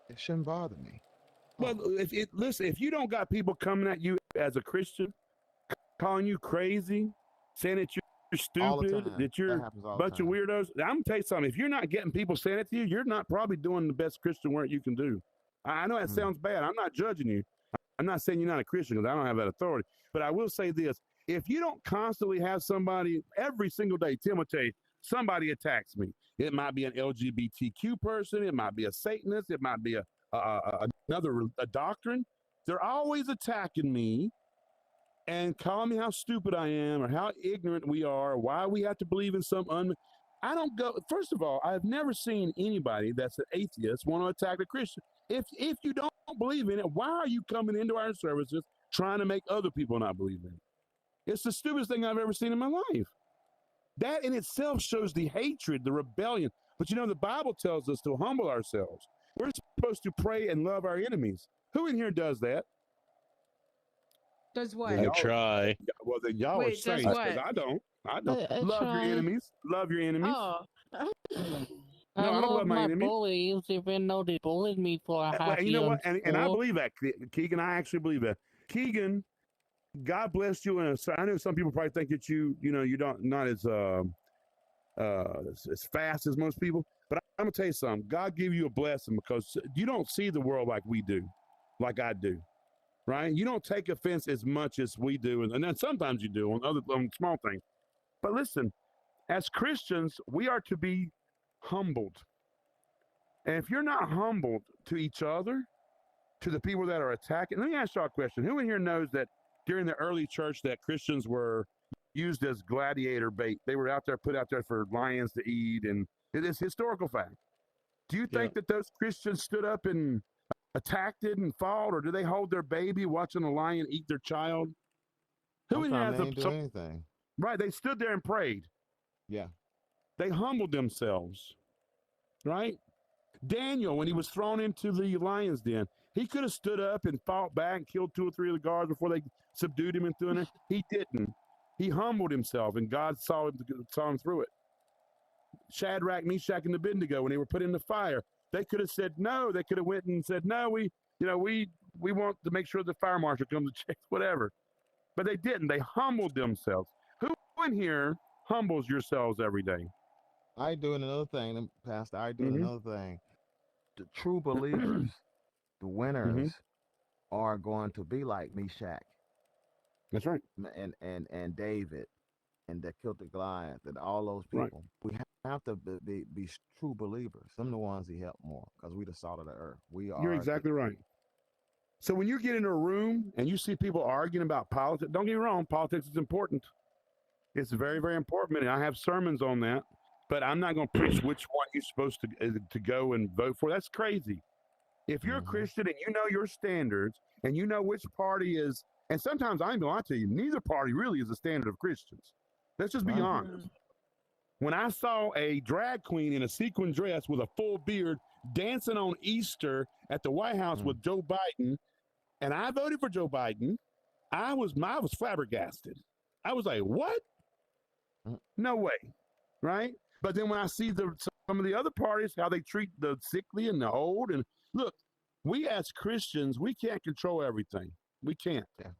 it shouldn't bother me.
Well, listen, if you don't got people coming at you as a Christian, calling you crazy, saying that you're
All the
stupid,
time.
that you're
That happens all
a
the
bunch of
time.
weirdos. I'm gonna tell you something. If you're not getting people saying it to you, you're not probably doing the best Christian work you can do. I know that sounds bad. I'm not judging you. I'm not saying you're not a Christian because I don't have that authority. But I will say this: if you don't constantly have somebody every single day, Timothy, somebody attacks me. It might be an LGBTQ person. It might be a Satanist. It might be another doctrine. They're always attacking me and calling me how stupid I am or how ignorant we are, or why we have to believe in some I don't go. First of all, I've never seen anybody that's an atheist want to attack a Christian. If you don't believe in it, why are you coming into our services trying to make other people not believe in it? It's the stupidest thing I've ever seen in my life. That in itself shows the hatred, the rebellion. But the Bible tells us to humble ourselves. We're supposed to pray and love our enemies. Who in here does that?
Does what?
I try.
Well, then y'all are saints because I don't. I don't. Love your enemies. Love your enemies.
Oh.
I
don't
love
love my
my
enemies.
bullies, even though they bullied me for a half
Well, you know
year
what?
in
And I
school.
believe that, Keegan. I actually believe that. Keegan, God bless you. And I know some people probably think that you don't not as fast as most people. But I'm gonna tell you something. God give you a blessing because you don't see the world like we do, like I do, right? You don't take offense as much as we do, and then sometimes you do on small things. But listen, as Christians, we are to be humbled. And if you're not humbled to each other, to the people that are attacking, let me ask y'all a question. Who in here knows that during the early church that Christians were used as gladiator bait? They were put out there for lions to eat, and it is historical fact. Do you think that those Christians stood up and attacked it and fought, or do they hold their baby watching a lion eat their child? Who in here has
Sometimes they ain't do anything.
Right, they stood there and prayed.
Yeah.
They humbled themselves, right? Daniel, when he was thrown into the lion's den, he could have stood up and fought back and killed 2 or 3 of the guards before they subdued him and threw him in there. He didn't. He humbled himself, and God saw him through it. Shadrach, Meshach, and Abednego, when they were put in the fire, they could have said no. They could have went and said, no, we want to make sure the fire marshal comes to check, whatever. But they didn't. They humbled themselves. Who in here humbles yourselves every day?
I doing another thing, Pastor. I doing another thing. The true believers, the winners, are going to be like Meshach.
That's right.
And David, and that killed the Goliath, and all those people. Right. We have to be true believers. Some of the ones he helped more because we the salt of the earth. You're
exactly right. So when you get in a room and you see people arguing about politics, don't get me wrong, politics is important. It's very, very important. And I have sermons on that, but I'm not going to preach which one you're supposed to go and vote for. That's crazy. If you're a Christian and you know your standards and you know which party is, and sometimes I ain't going to lie to you, neither party really is a standard of Christians. Let's just be honest. When I saw a drag queen in a sequin dress with a full beard dancing on Easter at the White House with Joe Biden, and I voted for Joe Biden, I was flabbergasted. I was like, what? No way, right? But then when I see some of the other parties, how they treat the sickly and the old, and look, we as Christians, we can't control everything. We can't. Yeah.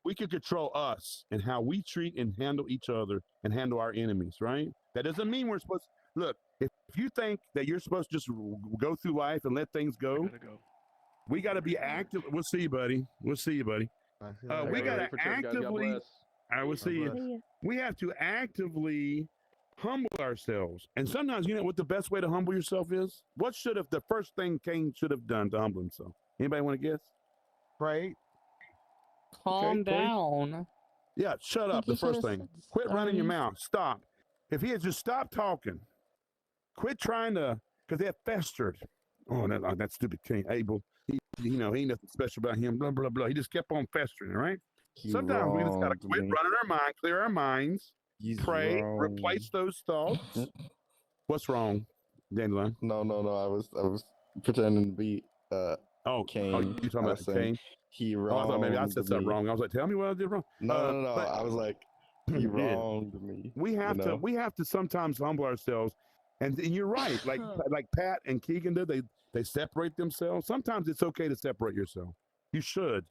We can control us and how we treat and handle each other and handle our enemies, right? That doesn't mean we're supposed to, look, if you think that you're supposed to just go through life and let things go, we got to be active. We'll see you, buddy. We'll see you, buddy. We got to actively, I will see you. We have to actively humble ourselves. And sometimes, you know what the best way to humble yourself is? What should have the first thing Cain should have done to humble himself? Anybody want to guess?
Pray.
Calm down.
Yeah, shut up. The first thing. Quit running your mouth. Stop. If he had just stopped talking, quit trying to, because they have festered. Oh, that stupid Cain, Abel. He ain't nothing special about him. Blah blah blah. He just kept on festering. Right. Sometimes we just gotta quit running our mind, clear our minds, pray, replace those thoughts. What's wrong, Dandelion?
No. I was pretending to be Cain.
Oh, you talking about Cain?
He wronged.
I thought maybe I said something wrong. I was like, tell me what I did wrong.
No. I was like, he wronged me.
We have to sometimes humble ourselves, and you're right. Like Pat and Keegan did. They separate themselves. Sometimes it's okay to separate yourself. You should.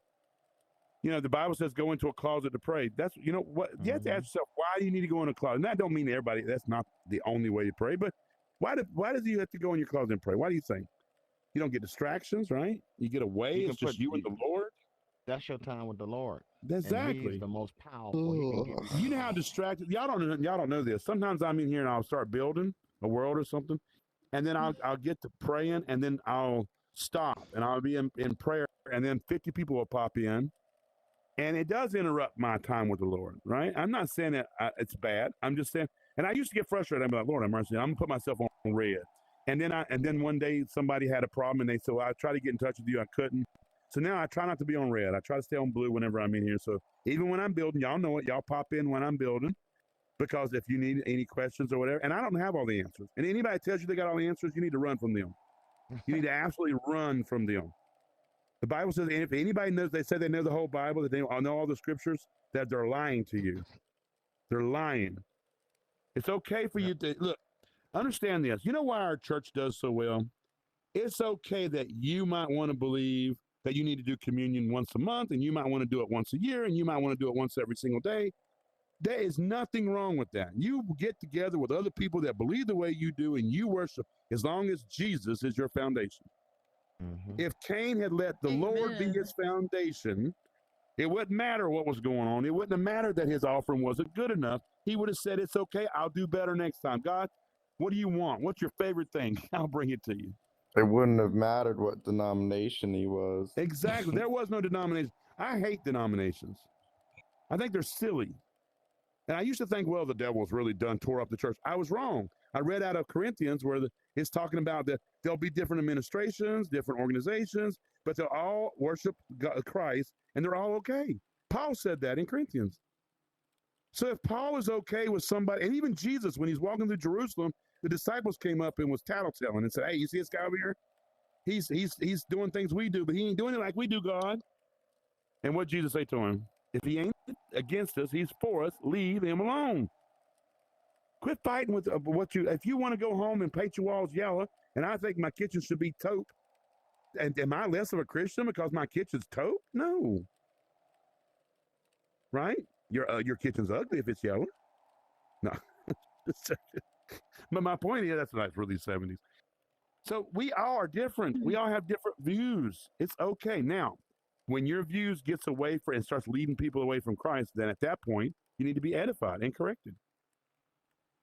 The Bible says go into a closet to pray. That's what you have to ask yourself. Why do you need to go in a closet? And that don't mean everybody. That's not the only way to pray. But why does you have to go in your closet and pray? Why do you think? You don't get distractions, right? You get away. It's just you and the Lord.
That's your time with the Lord.
Exactly.
And He's the most powerful. He can give
You know how distracted. Y'all don't know this. Sometimes I'm in here and I'll start building a world or something, and then I'll get to praying, and then I'll stop and I'll be in prayer, and then 50 people will pop in. And it does interrupt my time with the Lord, right? I'm not saying that it's bad. I'm just saying, and I used to get frustrated. I'm like, Lord have mercy. I'm going to put myself on red. And then one day somebody had a problem, and they said, well, I tried to get in touch with you. I couldn't. So now I try not to be on red. I try to stay on blue whenever I'm in here. So even when I'm building, y'all know it. Y'all pop in when I'm building, because if you need any questions or whatever, and I don't have all the answers. And anybody tells you they got all the answers, you need to run from them. You need to absolutely run from them. The Bible says, and if anybody knows, they say they know the whole Bible, that they know all the scriptures, that they're lying to you. They're lying. It's okay for you to, look, understand this. You know why our church does so well? It's okay that you might want to believe that you need to do communion once a month, and you might want to do it once a year, and you might want to do it once every single day. There is nothing wrong with that. You get together with other people that believe the way you do, and you worship as long as Jesus is your foundation. If Cain had let the Lord be his foundation, it wouldn't matter what was going on. It wouldn't have mattered that his offering wasn't good enough. He would have said, it's okay. I'll do better next time. God, what do you want? What's your favorite thing? I'll bring it to you.
It wouldn't have mattered what denomination he was.
Exactly. There was no denomination. I hate denominations. I think they're silly. And I used to think, well, the devil's really tore up the church. I was wrong. I read out of Corinthians where it's talking about that there'll be different administrations, different organizations, but they'll all worship Christ, and they're all okay. Paul said that in Corinthians. So if Paul is okay with somebody, and even Jesus, when he's walking through Jerusalem, the disciples came up and was tattletelling and said, hey, you see this guy over here? He's doing things we do, but he ain't doing it like we do, God. And what did Jesus say to him? If he ain't against us, he's for us, leave him alone. Quit fighting with if you want to go home and paint your walls yellow, and I think my kitchen should be taupe, and am I less of a Christian because my kitchen's taupe? No. Right? Your kitchen's ugly if it's yellow. No. But my point is, that's nice for these 70s. So we all are different. We all have different views. It's okay. Now, when your views gets away from and starts leading people away from Christ, then at that point, you need to be edified and corrected.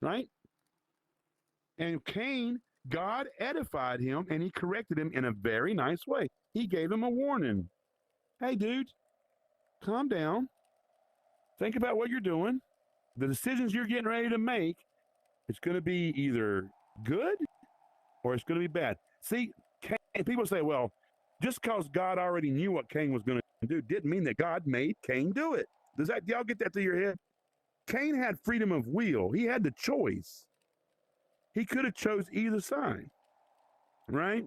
Right? And Cain, God edified him and he corrected him in a very nice way. He gave him a warning. Hey, dude, calm down. Think about what you're doing. The decisions you're getting ready to make, it's going to be either good or it's going to be bad. See, people say, well, just because God already knew what Cain was going to do didn't mean that God made Cain do it. Do y'all get that through your head? Cain had freedom of will. He had the choice. He could have chose either side, right?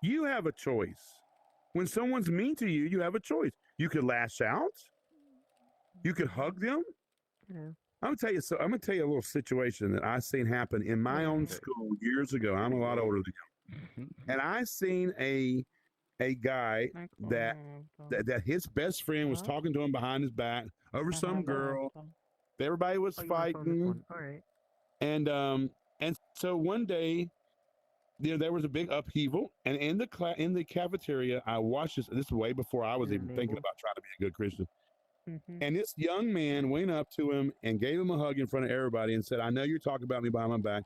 You have a choice. When someone's mean to you, you have a choice. You could lash out. You could hug them.
Yeah.
I'm gonna tell you a little situation that I seen happen in my own school years ago. I'm a lot older than you, and I seen a guy that his best friend was talking to him behind his back over some girl. Everybody was fighting, and so one day, there was a big upheaval, and in the cafeteria, I watched this. This was way before I was even thinking about trying to be a good Christian. And this young man went up to him and gave him a hug in front of everybody and said, I know you're talking about me behind my back,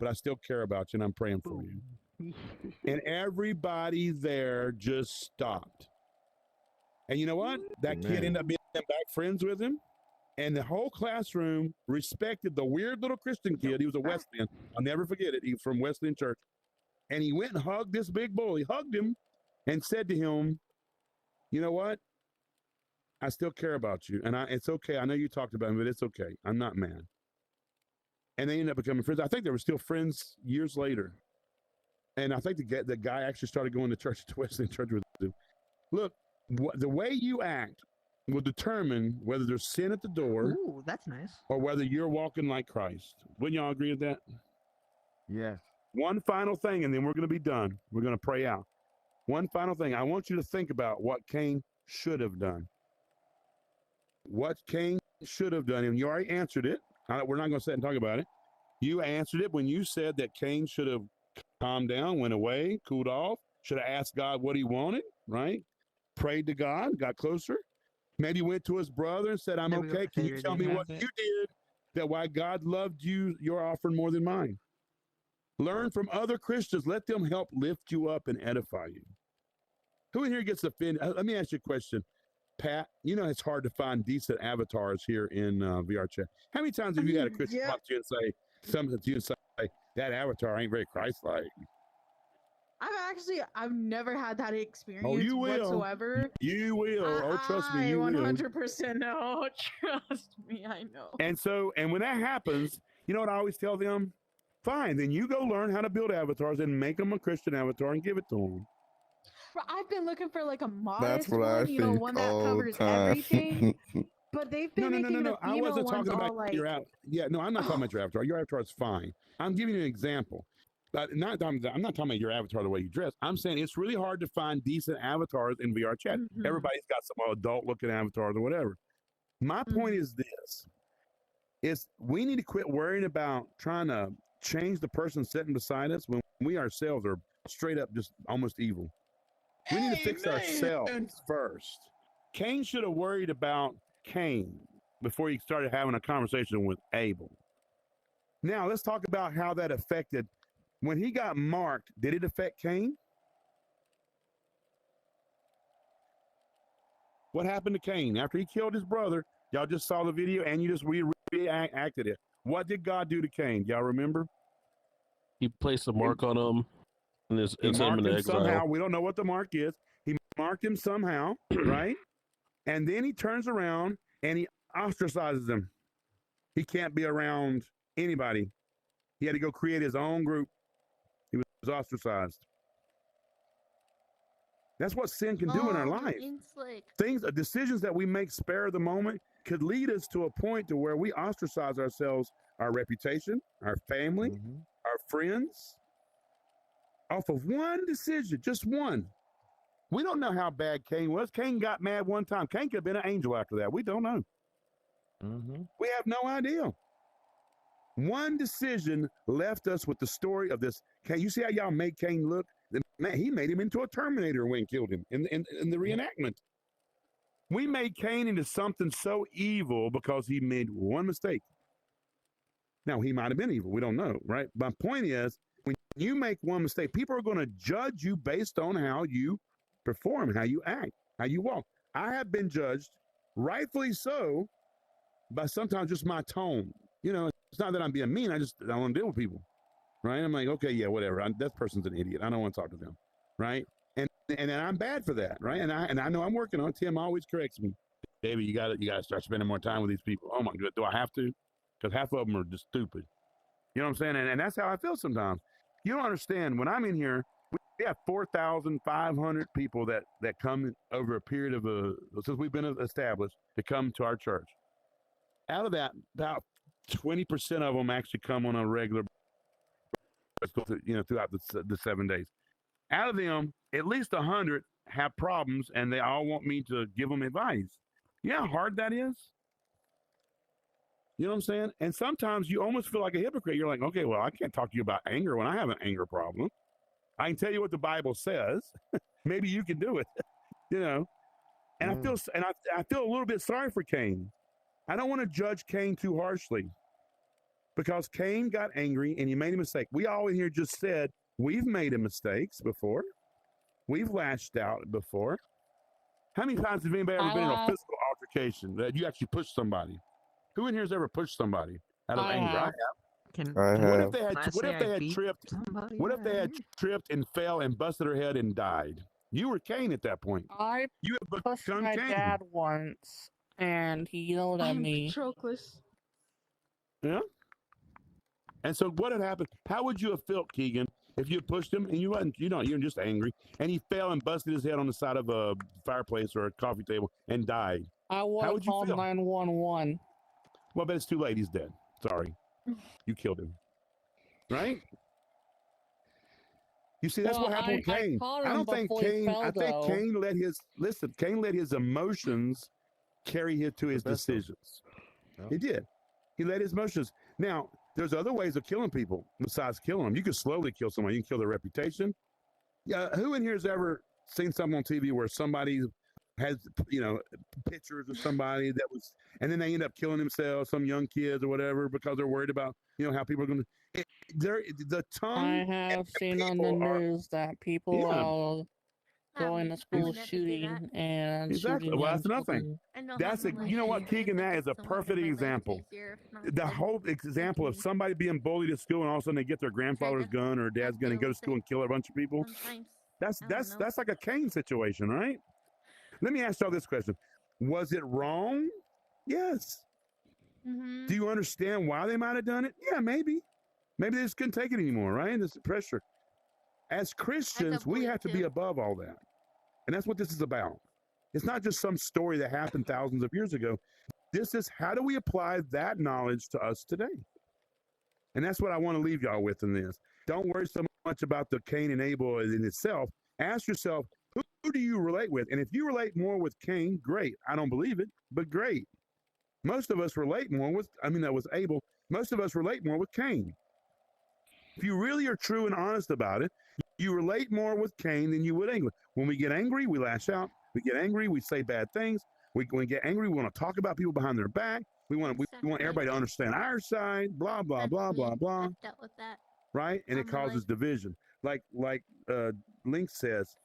but I still care about you and I'm praying for you. And everybody there just stopped. And you know what? That kid ended up being back friends with him. And the whole classroom respected the weird little Christian kid. He was a Wesleyan. I'll never forget it. He was from Wesleyan Church. And he went and hugged this big bull. He hugged him and said to him, you know what? I still care about you. And it's okay. I know you talked about me, but it's okay. I'm not mad. And they ended up becoming friends. I think they were still friends years later. And I think the guy actually started going to church at Wesleyan Church with him. Look, the way you act will determine whether there's sin at the door.
Ooh, that's nice.
Or whether you're walking like Christ. Wouldn't y'all agree with that?
Yes.
One final thing, and then we're going to be done. We're going to pray out. One final thing. I want you to think about what Cain should have done. what Cain should have done, and you already answered it. We're not going to sit and talk about it. You answered it when you said that Cain should have calmed down, went away, cooled off, should have asked God what he wanted, right? Prayed to God, got closer. Maybe went to his brother and said, I'm okay. Can you tell me what you did that why God loved you, your offering more than mine? Learn from other Christians. Let them help lift you up and edify you. Who in here gets offended? Let me ask you a question. Pat, you know it's hard to find decent avatars here in VR chat. How many times have you had a Christian come up to you and say something to you and say, that avatar ain't very Christ-like?
I've never had that experience
whatsoever. You will. Trust me, you will.
100% know. Trust me, I know.
And when that happens, you know what I always tell them? Fine, then you go learn how to build avatars and make them a Christian avatar and give it to them.
I've been looking for like a
That's
modest
what I
one,
think
one that
all
covers
time.
everything. But they've been making the
I
female
wasn't
ones
talking
all
about
like...
your Yeah, no, I'm not talking about your avatar. Your avatar is fine. I'm giving you an example. I'm not talking about your avatar the way you dress. I'm saying it's really hard to find decent avatars in VR chat. Everybody's got some adult-looking avatars or whatever. My point is this. Is we need to quit worrying about trying to change the person sitting beside us when we ourselves are straight up just almost evil. We need to fix ourselves first. Cain should have worried about Cain before he started having a conversation with Abel. Now, let's talk about how that affected. When he got marked, did it affect Cain? What happened to Cain? After he killed his brother, y'all just saw the video and you just reacted it. What did God do to Cain? Y'all remember?
He placed a mark on him and sent him into exile.
Somehow. We don't know what the mark is. He marked him somehow, right? And then he turns around and he ostracizes him. He can't be around anybody. He had to go create his own group. He was ostracized. That's what sin can do in our life. Decisions that we make spare of the moment could lead us to a point to where we ostracize ourselves, our reputation, our family, our friends, off of one decision, just one. We don't know how bad Cain was. Cain got mad one time. Cain could have been an angel after that. We don't know. We have no idea. One decision left us with the story of this. Cain, you see how y'all made Cain look? Man, he made him into a Terminator when he killed him in the reenactment. We made Cain into something so evil because he made one mistake. Now, he might have been evil. We don't know, right? My point is, when you make one mistake, people are going to judge you based on how you perform, how you act, how you walk. I have been judged, rightfully so, by sometimes just my tone. You know, it's not that I'm being mean. I don't want to deal with people, right? I'm like, okay, yeah, whatever. That person's an idiot. I don't want to talk to them, right? And I'm bad for that, right? And I know I'm working on it. Tim always corrects me. David, you gotta start spending more time with these people. Oh my God, do I have to? Because half of them are just stupid. You know what I'm saying? And that's how I feel sometimes. You don't understand. When I'm in here, we have 4,500 people that come over a period of since we've been established to come to our church. Out of that, about 20% of them actually come on a regular, throughout the 7 days. Out of them, at least 100 have problems, and they all want me to give them advice. You know how hard that is? You know what I'm saying? And sometimes you almost feel like a hypocrite. You're like, okay, well, I can't talk to you about anger when I have an anger problem. I can tell you what the Bible says. Maybe you can do it, you know? And I feel a little bit sorry for Cain. I don't want to judge Cain too harshly because Cain got angry and he made a mistake. We all in here just said, we've made mistakes before. We've lashed out before. How many times have anybody ever been in a physical altercation that you actually pushed somebody? Who in here has ever pushed somebody out of anger? I have. What if they had tripped and fell and busted their head and died? You were Cain at that point.
I pushed my dad once, and he yelled at me.
Patroclus.
Yeah. And so what had happened? How would you have felt, Keegan, if you had pushed him and you wasn't, you're just angry, and he fell and busted his head on the side of a fireplace or a coffee table and died?
I would have called 911.
Well, but it's too late. He's dead. Sorry. You killed him. Right? You see, that's what happened with Cain. I don't think Cain, Cain let his emotions carry him to his decisions. He did. He let his emotions. Now, there's other ways of killing people besides killing them. You can slowly kill someone. You can kill their reputation. Yeah, who in here has ever seen something on TV where somebody has, pictures of somebody that was, and then they end up killing themselves, some young kids or whatever, because they're worried about, how people are going to. The tongue.
I have seen on the news that people are going to school shooting and
Exactly.
shooting
Well,
young
that's another
children.
thing. That's you know what, Keegan? That is a perfect example. The whole example of somebody being bullied at school and all of a sudden they get their grandfather's gun or dad's gun and go to school and kill a bunch of people. That's like a Cain situation, right? Let me ask y'all this question: was it wrong? Yes. Do you understand why they might have done it? Yeah, maybe. Maybe they just couldn't take it anymore, right? This pressure. As Christians, we have to be above all that. And that's what this is about. It's not just some story that happened thousands of years ago. This is how do we apply that knowledge to us today? And that's what I want to leave y'all with in this. Don't worry so much about the Cain and Abel in itself. Ask yourself, who do you relate with? And if you relate more with Cain, great. I don't believe it, but great. Most of us relate more with, that was Abel. Most of us relate more with Cain. If you really are true and honest about it, you relate more with Cain than you would Abel. When we get angry, we lash out. We get angry, we say bad things. When we get angry, we want to talk about people behind their back. We want everybody to understand our side, blah, blah, blah, blah, blah.
I've dealt with that.
Right? And it causes division. Like Link says,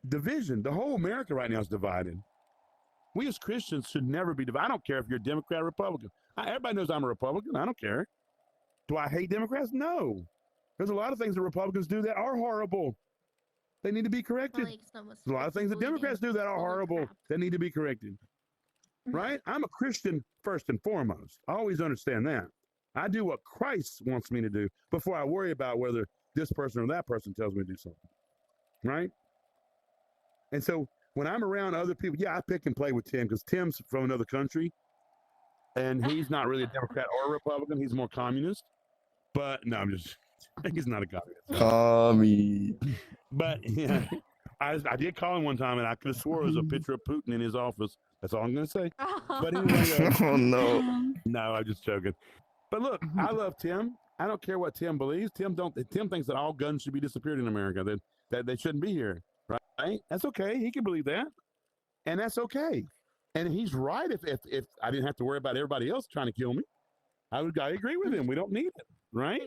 division. The whole America right now is divided. We as Christians should never be divided. I don't care if you're a Democrat or Republican. Everybody knows I'm a Republican. I don't care. Do I hate Democrats? No. There's a lot of things that Republicans do that are horrible. They need to be corrected. There's a lot of things that Democrats do that are horrible that need to be corrected. Right? I'm a Christian first and foremost. I always understand that. I do what Christ wants me to do before I worry about whether this person or that person tells me to do something. Right? And so when I'm around other people, I pick and play with Tim because Tim's from another country and he's not really a Democrat or a Republican. He's more communist. But no, he's not a communist.
Commie.
But yeah, I did call him one time and I could have swore it was a picture of Putin in his office. That's all I'm going to say. But anyway.
Oh, no.
No, I'm just joking. But look, I love Tim. I don't care what Tim believes. Tim thinks that all guns should be disappeared in America, that they shouldn't be here. Right? That's okay. He can believe that. And that's okay. And he's right if I didn't have to worry about everybody else trying to kill me. I agree with him. We don't need it. Right?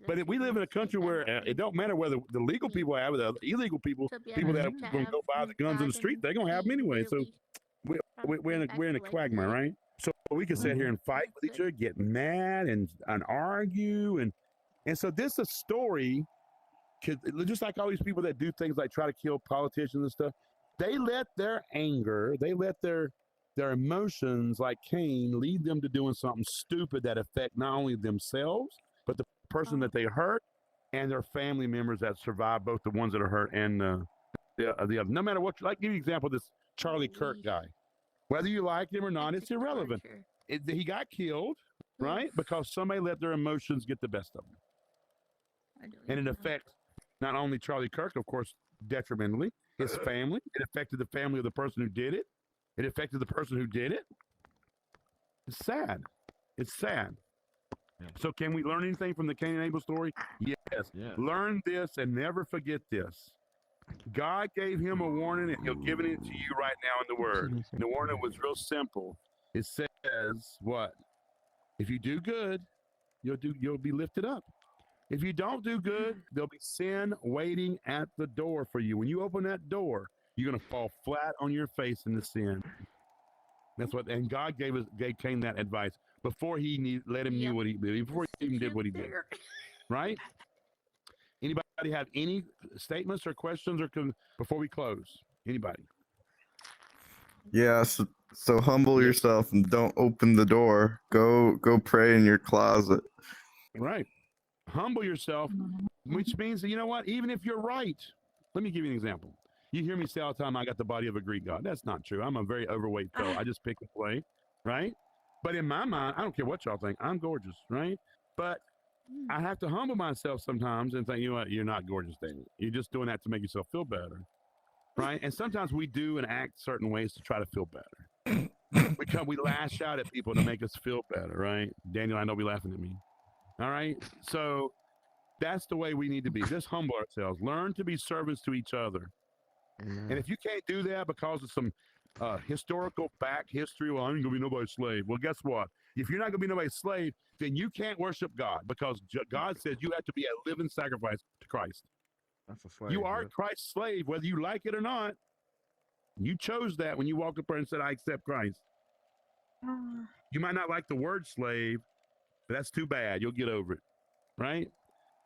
But if we live in a country where it don't matter whether the legal people have it, the illegal people that are going to go buy the guns in the street, they're going to have them anyway. So we're in a quagmire, right? So we can sit here and fight with each other, get mad and argue. And so this is a story, just like all these people that do things like try to kill politicians and stuff, they let their anger, they let their emotions like Cain lead them to doing something stupid that affect not only themselves, but the person that they hurt and their family members that survive, both the ones that are hurt and the other. No matter what, like give you an example of this Charlie Kirk guy. Whether you like him or not, it's irrelevant. He got killed, right? Because somebody let their emotions get the best of them. And it affects not only Charlie Kirk, of course, detrimentally, his family. It affected the family of the person who did it. It affected the person who did it. It's sad. It's sad. Yeah. So can we learn anything from the Cain and Abel story? Yes. Learn this and never forget this. God gave him a warning and he'll give it to you right now in the word. And the warning was real simple. It says what? If you do good, you'll be lifted up. If you don't do good, there'll be sin waiting at the door for you. When you open that door, you're going to fall flat on your face in the sin. That's what, and God gave Cain that advice before he let him knew what he did, before he even did what he did. Right? Anybody have any statements or questions before we close? Anybody?
Yeah, so humble yourself and don't open the door. Go pray in your closet.
Right. Humble yourself, which means that, you know what? Even if you're right, let me give you an example. You hear me say all the time, I got the body of a Greek god. That's not true. I'm a very overweight fellow. I just pick and play, right? But in my mind, I don't care what y'all think. I'm gorgeous, right? But I have to humble myself sometimes and think, you know what? You're not gorgeous, David. You're just doing that to make yourself feel better, right? And sometimes we do and act certain ways to try to feel better. we lash out at people to make us feel better, right? Daniel, I know be laughing at me. All right, so that's the way we need to be. Just humble ourselves. Learn to be servants to each other. And if you can't do that because of some historical back history, well, I ain't gonna be nobody's slave. Well, guess what? If you're not gonna be nobody's slave, then you can't worship God, because God says you have to be a living sacrifice to Christ.
That's a slave.
You are Christ's slave, whether you like it or not. You chose that when you walked up there and said, I accept Christ. You might not like the word slave, but that's too bad. You'll get over it, right?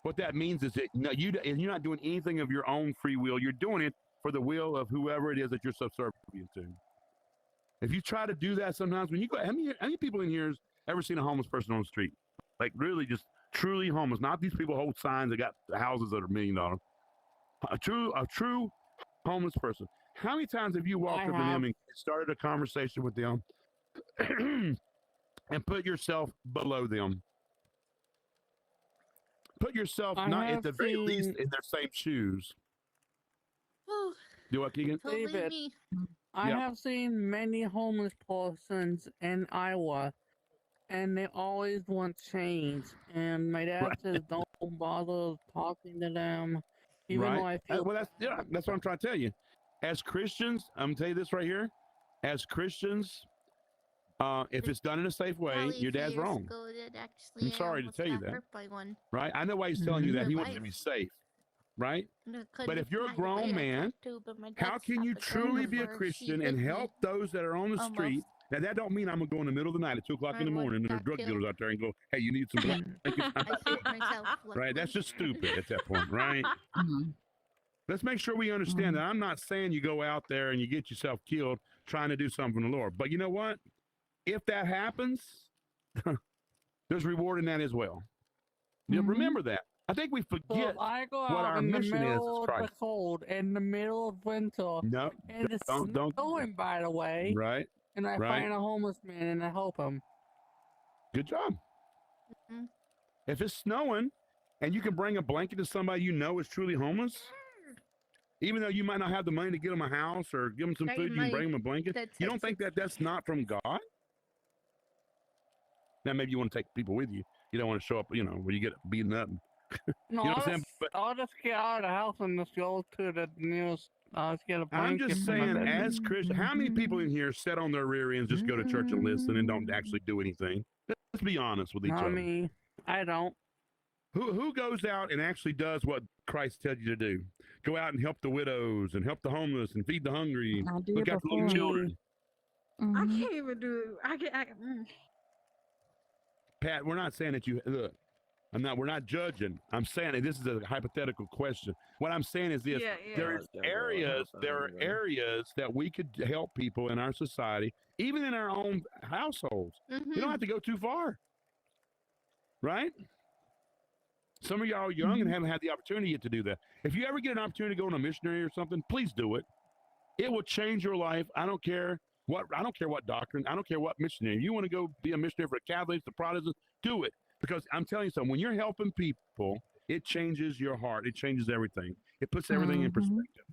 What that means is that you're not doing anything of your own free will. You're doing it for the will of whoever it is that you're subservient to. If you try to do that sometimes, when you go, how many people in here has ever seen a homeless person on the street? Like really just truly homeless. Not these people hold signs that got houses that are $1 million. A true homeless person. How many times have you walked up to them and started a conversation with them and put yourself below them? Put yourself not at the very least in their same shoes. Do what, Keegan?
David, I have seen many homeless persons in Iowa, and they always want change. And my dad says, don't bother talking to them, even though I feel.
Well, that's what I'm trying to tell you. As Christians, I'm gonna tell you this right here. As Christians, if it's done in a safe way, your dad's wrong. I'm sorry to tell you that. Right? I know why he's telling you that. He wants you to be safe. Right? But if you're a grown man, how can you truly be a Christian and help those that are on the street? Now, that don't mean I'm going to go in the middle of the night at 2 o'clock in the morning and there's drug dealers out there and go, hey, you need some blankets? Right? That's just stupid at that point, right? Let's make sure we understand that I'm not saying you go out there and you get yourself killed trying to do something for the Lord. But you know what? If that happens, there's reward in that as well. You remember that. I think we forget
I go
what
out
our
in the
mission is
middle
as
of the
Christ.
cold, in the middle of winter,
No,
and it's
don't.
snowing, by the way.
Right.
And I find a homeless man and I help him.
Good job. If it's snowing and you can bring a blanket to somebody you know is truly homeless, even though you might not have the money to get them a house or give them some food, you can bring them a blanket. You don't think that that's not from God? Now, maybe you want to take people with you. You don't want to show up, where you get beaten up.
No,
you know what I'm saying? But
I'll just get out of the house and just go to the nearest. Get a blanket.
I'm just saying, as Christians, how many people in here sit on their rear ends, just go to church and listen and don't actually do anything? Let's be honest with each other.
Me, I don't.
Who goes out and actually does what Christ tells you to do? Go out and help the widows and help the homeless and feed the hungry. And look after little children.
I can't even do.
Pat, we're not saying that you look. We're not judging. I'm saying that this is a hypothetical question. What I'm saying is this: there are areas that we could help people in our society, even in our own households. You don't have to go too far, right? Some of y'all are young and haven't had the opportunity yet to do that. If you ever get an opportunity to go on a missionary or something, please do it. It will change your life. I don't care what doctrine. I don't care what missionary. If you want to go be a missionary for the Catholics, the Protestants, do it. Because I'm telling you something, when you're helping people, it changes your heart. It changes everything. It puts everything in perspective.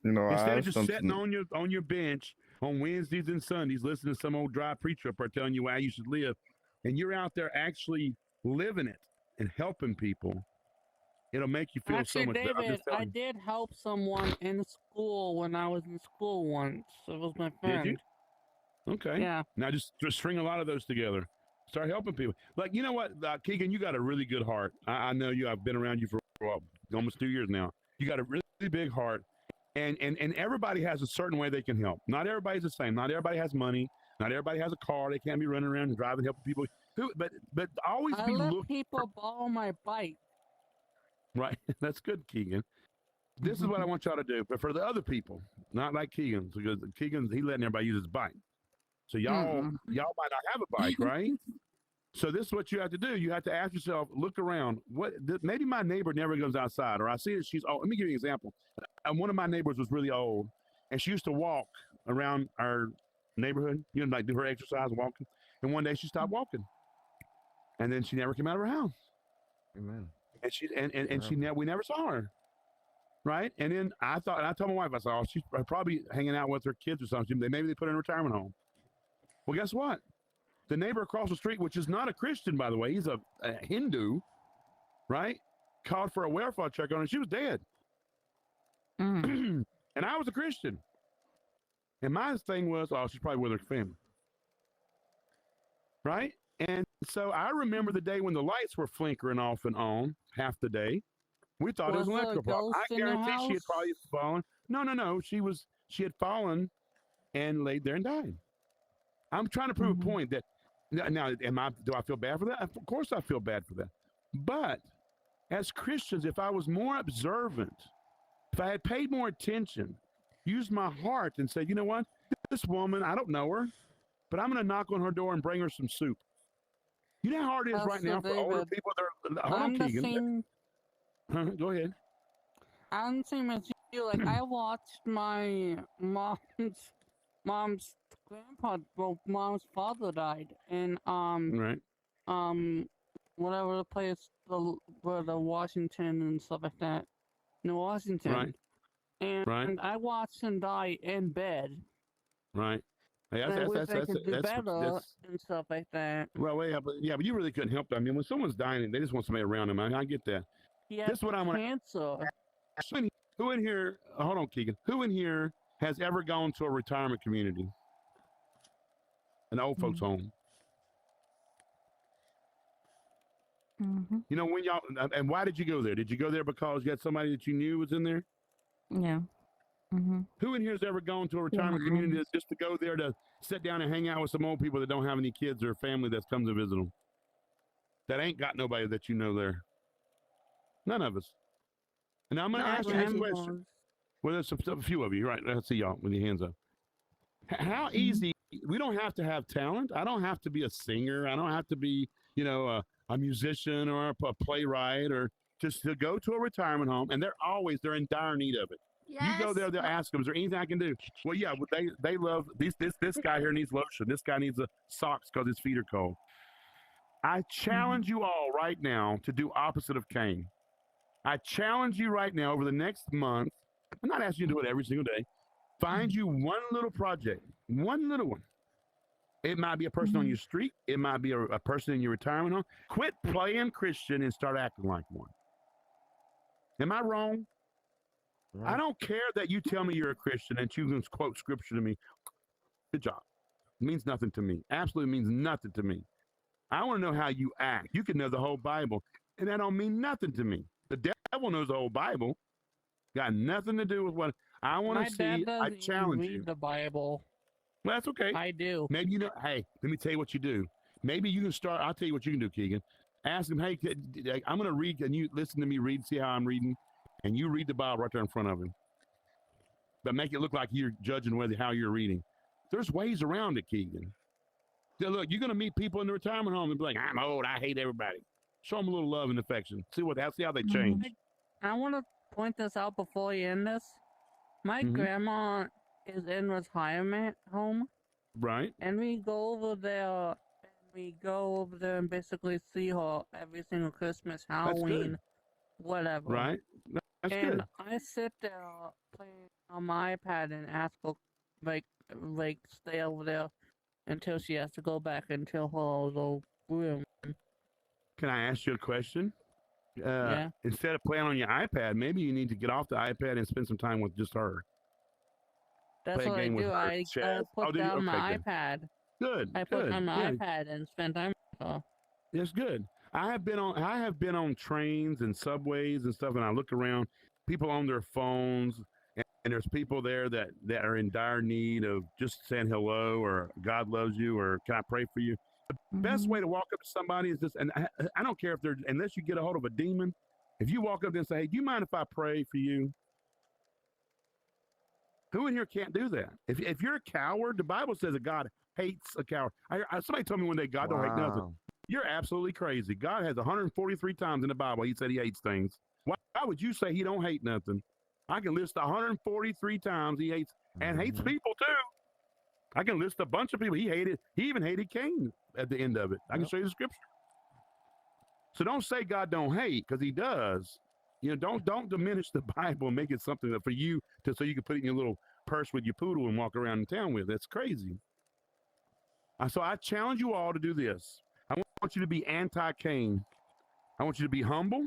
Instead of just sitting on your bench on Wednesdays and Sundays, listening to some old dry preacher up there telling you how you should live, and you're out there actually living it and helping people, it'll make you feel so much better.
David, I did help someone in school when I was in school once. It was my friend.
Did you? Okay.
Yeah.
Now just string a lot of those together. Start helping people. Like, you know what, Keegan, you got a really good heart. I know you. I've been around you for almost 2 years now. You got a really big heart, and everybody has a certain way they can help. Not everybody's the same. Not everybody has money. Not everybody has a car. They can't be running around and driving, helping people. But always
I
be
let
looking.
people borrow my bike.
Right, that's good, Keegan. This is what I want y'all to do, but for the other people, not like Keegan, because Keegan's letting everybody use his bike. So y'all might not have a bike, right? So this is what you have to do. You have to ask yourself, look around. Maybe my neighbor never goes outside, or I see that she's old. Let me give you an example. One of my neighbors was really old, and she used to walk around our neighborhood, like do her exercise walking. And one day she stopped walking, and then she never came out of her house.
Amen.
And we never saw her. Right. And then I told my wife, I said, she's probably hanging out with her kids or something. Maybe they put her in a retirement home. Well, guess what? The neighbor across the street, which is not a Christian, by the way, he's a Hindu, right? Called for a welfare check on her. She was dead. And I was a Christian. And my thing was, oh, she's probably with her family. Right? And so I remember the day when the lights were flickering off and on half the day. We thought it was an electrical problem. I guarantee she had probably fallen. No. She had fallen and laid there and died. I'm trying to prove a point that now, do I feel bad for that? Of course I feel bad for that. But as Christians, if I was more observant, if I had paid more attention, used my heart and said, you know what? This woman, I don't know her, but I'm going to knock on her door and bring her some soup. You know how hard it is right now for older people? Hold on, Keegan. Go ahead.
I'm the same as you. Like, I watched my mom's father died, and whatever the place, where the Washington and stuff like that, in Washington,
right,
and I watched him die in bed.
Right.
Yeah, that's and stuff like that.
Well, but you really couldn't help that. I mean, when someone's dying, they just want somebody around them. I get that. This is what I'm
cancer.
Who in here? Hold on, Keegan. Who in here has ever gone to a retirement community, an old folks home? You know, when y'all, and why did you go there? Did you go there because you had somebody that you knew was in there?
Yeah.
Who in here has ever gone to a retirement community just to go there to sit down and hang out with some old people that don't have any kids or family that's come to visit them? That ain't got nobody that you know there. None of us. And now I'm going to ask you this question. Well, there's a few of you, right? Let's see y'all with your hands up. How easy, we don't have to have talent. I don't have to be a singer. I don't have to be, a musician or a playwright, or just to go to a retirement home. And they're in dire need of it.
Yes.
You go there, they'll ask them, is there anything I can do? Well, yeah, they love this guy here needs lotion. This guy needs socks because his feet are cold. I challenge you all right now to do opposite of Cain. I challenge you right now over the next month. I'm not asking you to do it every single day. Find you one little project, one little one. It might be a person on your street. It might be a person in your retirement home. Quit playing Christian and start acting like one. Am I wrong? Right. I don't care that you tell me you're a Christian and you can quote scripture to me. Good job. It means nothing to me. Absolutely means nothing to me. I want to know how you act. You can know the whole Bible, and that don't mean nothing to me. The devil knows the whole Bible. Got nothing to do with what I want to see. I challenge you.
Read the Bible.
Well, that's okay.
I do.
Maybe hey, let me tell you what you do. Maybe you can start. I'll tell you what you can do, Keegan. Ask him, hey, I'm going to read. Can you listen to me read, see how I'm reading? And you read the Bible right there in front of him. But make it look like you're judging how you're reading. There's ways around it, Keegan. So look, you're going to meet people in the retirement home and be like, I'm old, I hate everybody. Show them a little love and affection. See how they change.
I want to point this out before you end this. My grandma is in retirement home.
Right.
And we go over there and basically see her every single Christmas, Halloween, whatever.
Right. That's
and
good.
I sit there playing on my iPad and ask her, like stay over there until she has to go back into her little room.
Can I ask you a question?
Yeah.
Instead of playing on your iPad, maybe you need to get off the iPad and spend some time with just her.
That's what I do. I put down my iPad.
Good.
I put on my iPad and spend time with her.
That's good. I have been on trains and subways and stuff, and I look around, people on their phones, and there's people there that are in dire need of just saying hello, or God loves you, or can I pray for you? The best way to walk up to somebody is just, and I don't care if they're, unless you get a hold of a demon, if you walk up there and say, hey, do you mind if I pray for you? Who in here can't do that? If you're a coward, the Bible says that God hates a coward. Somebody told me one day God don't hate nothing. You're absolutely crazy. God has 143 times in the Bible he said he hates things. Why would you say he don't hate nothing? I can list 143 times he hates and hates people too. I can list a bunch of people he hated. He even hated Cain at the end of it. I can show you the scripture. So don't say God don't hate, because he does. Don't diminish the Bible and make it something that for you so you can put it in your little purse with your poodle and walk around in town with. That's crazy. So I challenge you all to do this. I want you to be anti-Cain. I want you to be humble.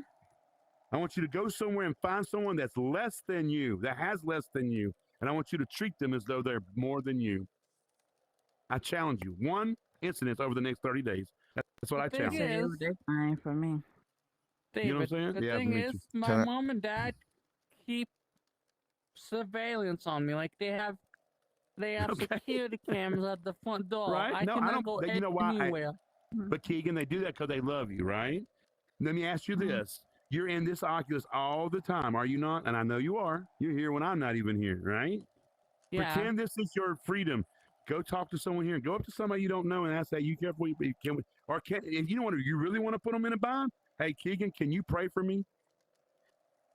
I want you to go somewhere and find someone that's less than you, that has less than you, and I want you to treat them as though they're more than you. I challenge you. One incident over the next 30 days. That's what I challenge.
They're
fine for me.
David,
you know what I'm saying?
the
Yeah,
thing
me
is,
too.
my mom and dad keep surveillance on me. Like they have security cameras at the front door.
Right?
I
No, I
cannot
don't.
go
You know why?
anywhere.
But Keegan, they do that because they love you, right? Let me ask you this. You're in this Oculus all the time, are you not? And I know you are. You're here when I'm not even here, right?
Yeah.
Pretend this is your freedom. Go talk to someone here. Go up to somebody you don't know and ask, "Hey, you careful? Can we, or can? If you don't want to, you really want to put them in a bind? Hey, Keegan, can you pray for me?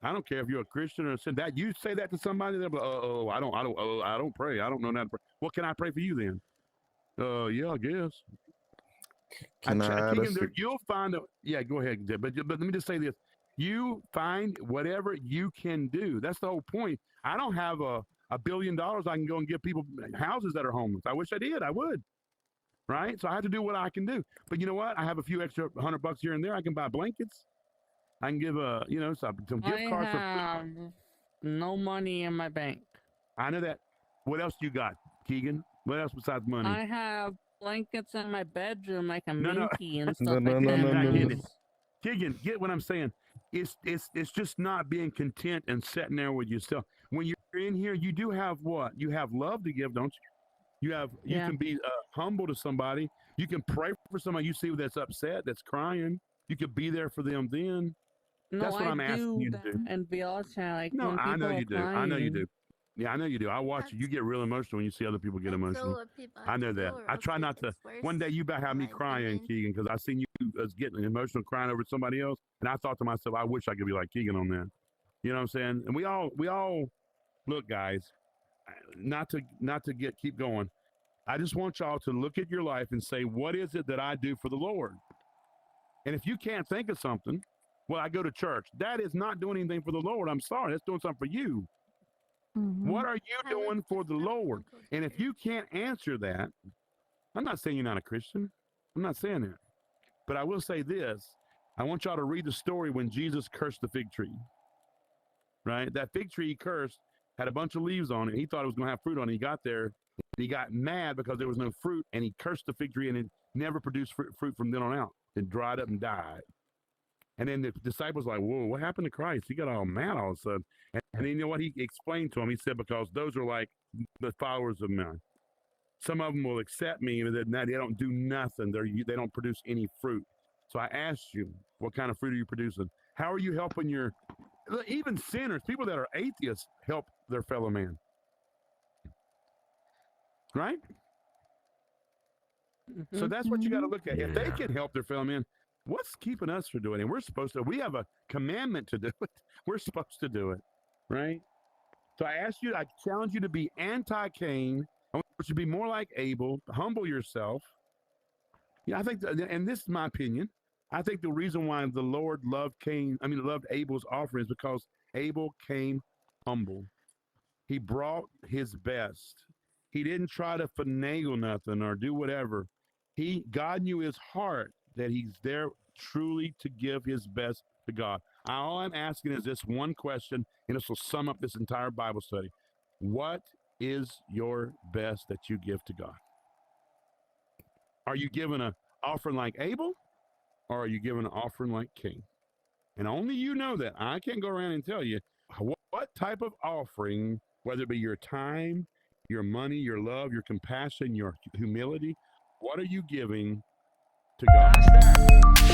I don't care if you're a Christian or sin. That you say that to somebody, they'll be, I don't pray. I don't know how to pray. Well, can I pray for you then? Yeah, I guess. Keegan, you'll find yeah, go ahead. But let me just say this. You find whatever you can do. That's the whole point. I don't have $1 billion I can go and give people houses that are homeless. I wish I did. I would. Right? So I have to do what I can do. But you know what? I have a few extra $100 here and there. I can buy blankets. I can give some gift cards.
I have no money in my bank.
I know that. What else you got, Keegan? What else besides money?
I have blankets in my bedroom like a minky and
No,
stuff like that.
Keegan, get what I'm saying. It's just not being content and sitting there with yourself. When you're in here, you do have what? You have love to give, don't you? You can be humble to somebody. You can pray for somebody you see that's upset, that's crying. You could be there for them then.
No,
that's what I'm asking you to do.
And be all like
no, I know you do.
Crying.
I know you do. Yeah, I know you do. I watch you. You get real emotional when you see other people get emotional. I know that. I try not to. One day you about have me crying, Keegan, because I seen you getting emotional crying over somebody else, and I thought to myself, I wish I could be like Keegan on that. You know what I'm saying? And we all look, guys. Not to keep going. I just want y'all to look at your life and say, what is it that I do for the Lord? And if you can't think of something, well, I go to church. That is not doing anything for the Lord. I'm sorry. That's doing something for you. What are you doing for the Lord? And if you can't answer that, I'm not saying you're not a Christian. I'm not saying that. But I will say this. I want y'all to read the story when Jesus cursed the fig tree. Right? That fig tree he cursed had a bunch of leaves on it. He thought it was going to have fruit on it. He got there. And he got mad because there was no fruit. And he cursed the fig tree and it never produced fruit from then on out. It dried up and died. And then the disciples were like, whoa, what happened to Christ? He got all mad all of a sudden. And then you know what he explained to him? He said, because those are like the followers of mine. Some of them will accept me, and they don't do nothing. They don't produce any fruit. So I asked you, what kind of fruit are you producing? How are you helping even sinners, people that are atheists, help their fellow man? Right? So that's what you got to look at. If they can help their fellow man, what's keeping us from doing it? We're supposed to. We have a commandment to do it. We're supposed to do it, right? So I challenge you to be anti-Cain. I want you to be more like Abel. Humble yourself. Yeah, I think, and this is my opinion. I think the reason why the Lord loved Abel's offering is because Abel came humble. He brought his best. He didn't try to finagle nothing or do whatever. God knew his heart that he's there truly to give his best to God. All I'm asking is this one question, and this will sum up this entire Bible study. What is your best that you give to God? Are you giving an offering like Abel, or are you giving an offering like Cain? And only you know that. I can't go around and tell you what type of offering, whether it be your time, your money, your love, your compassion, your humility, what are you giving to God?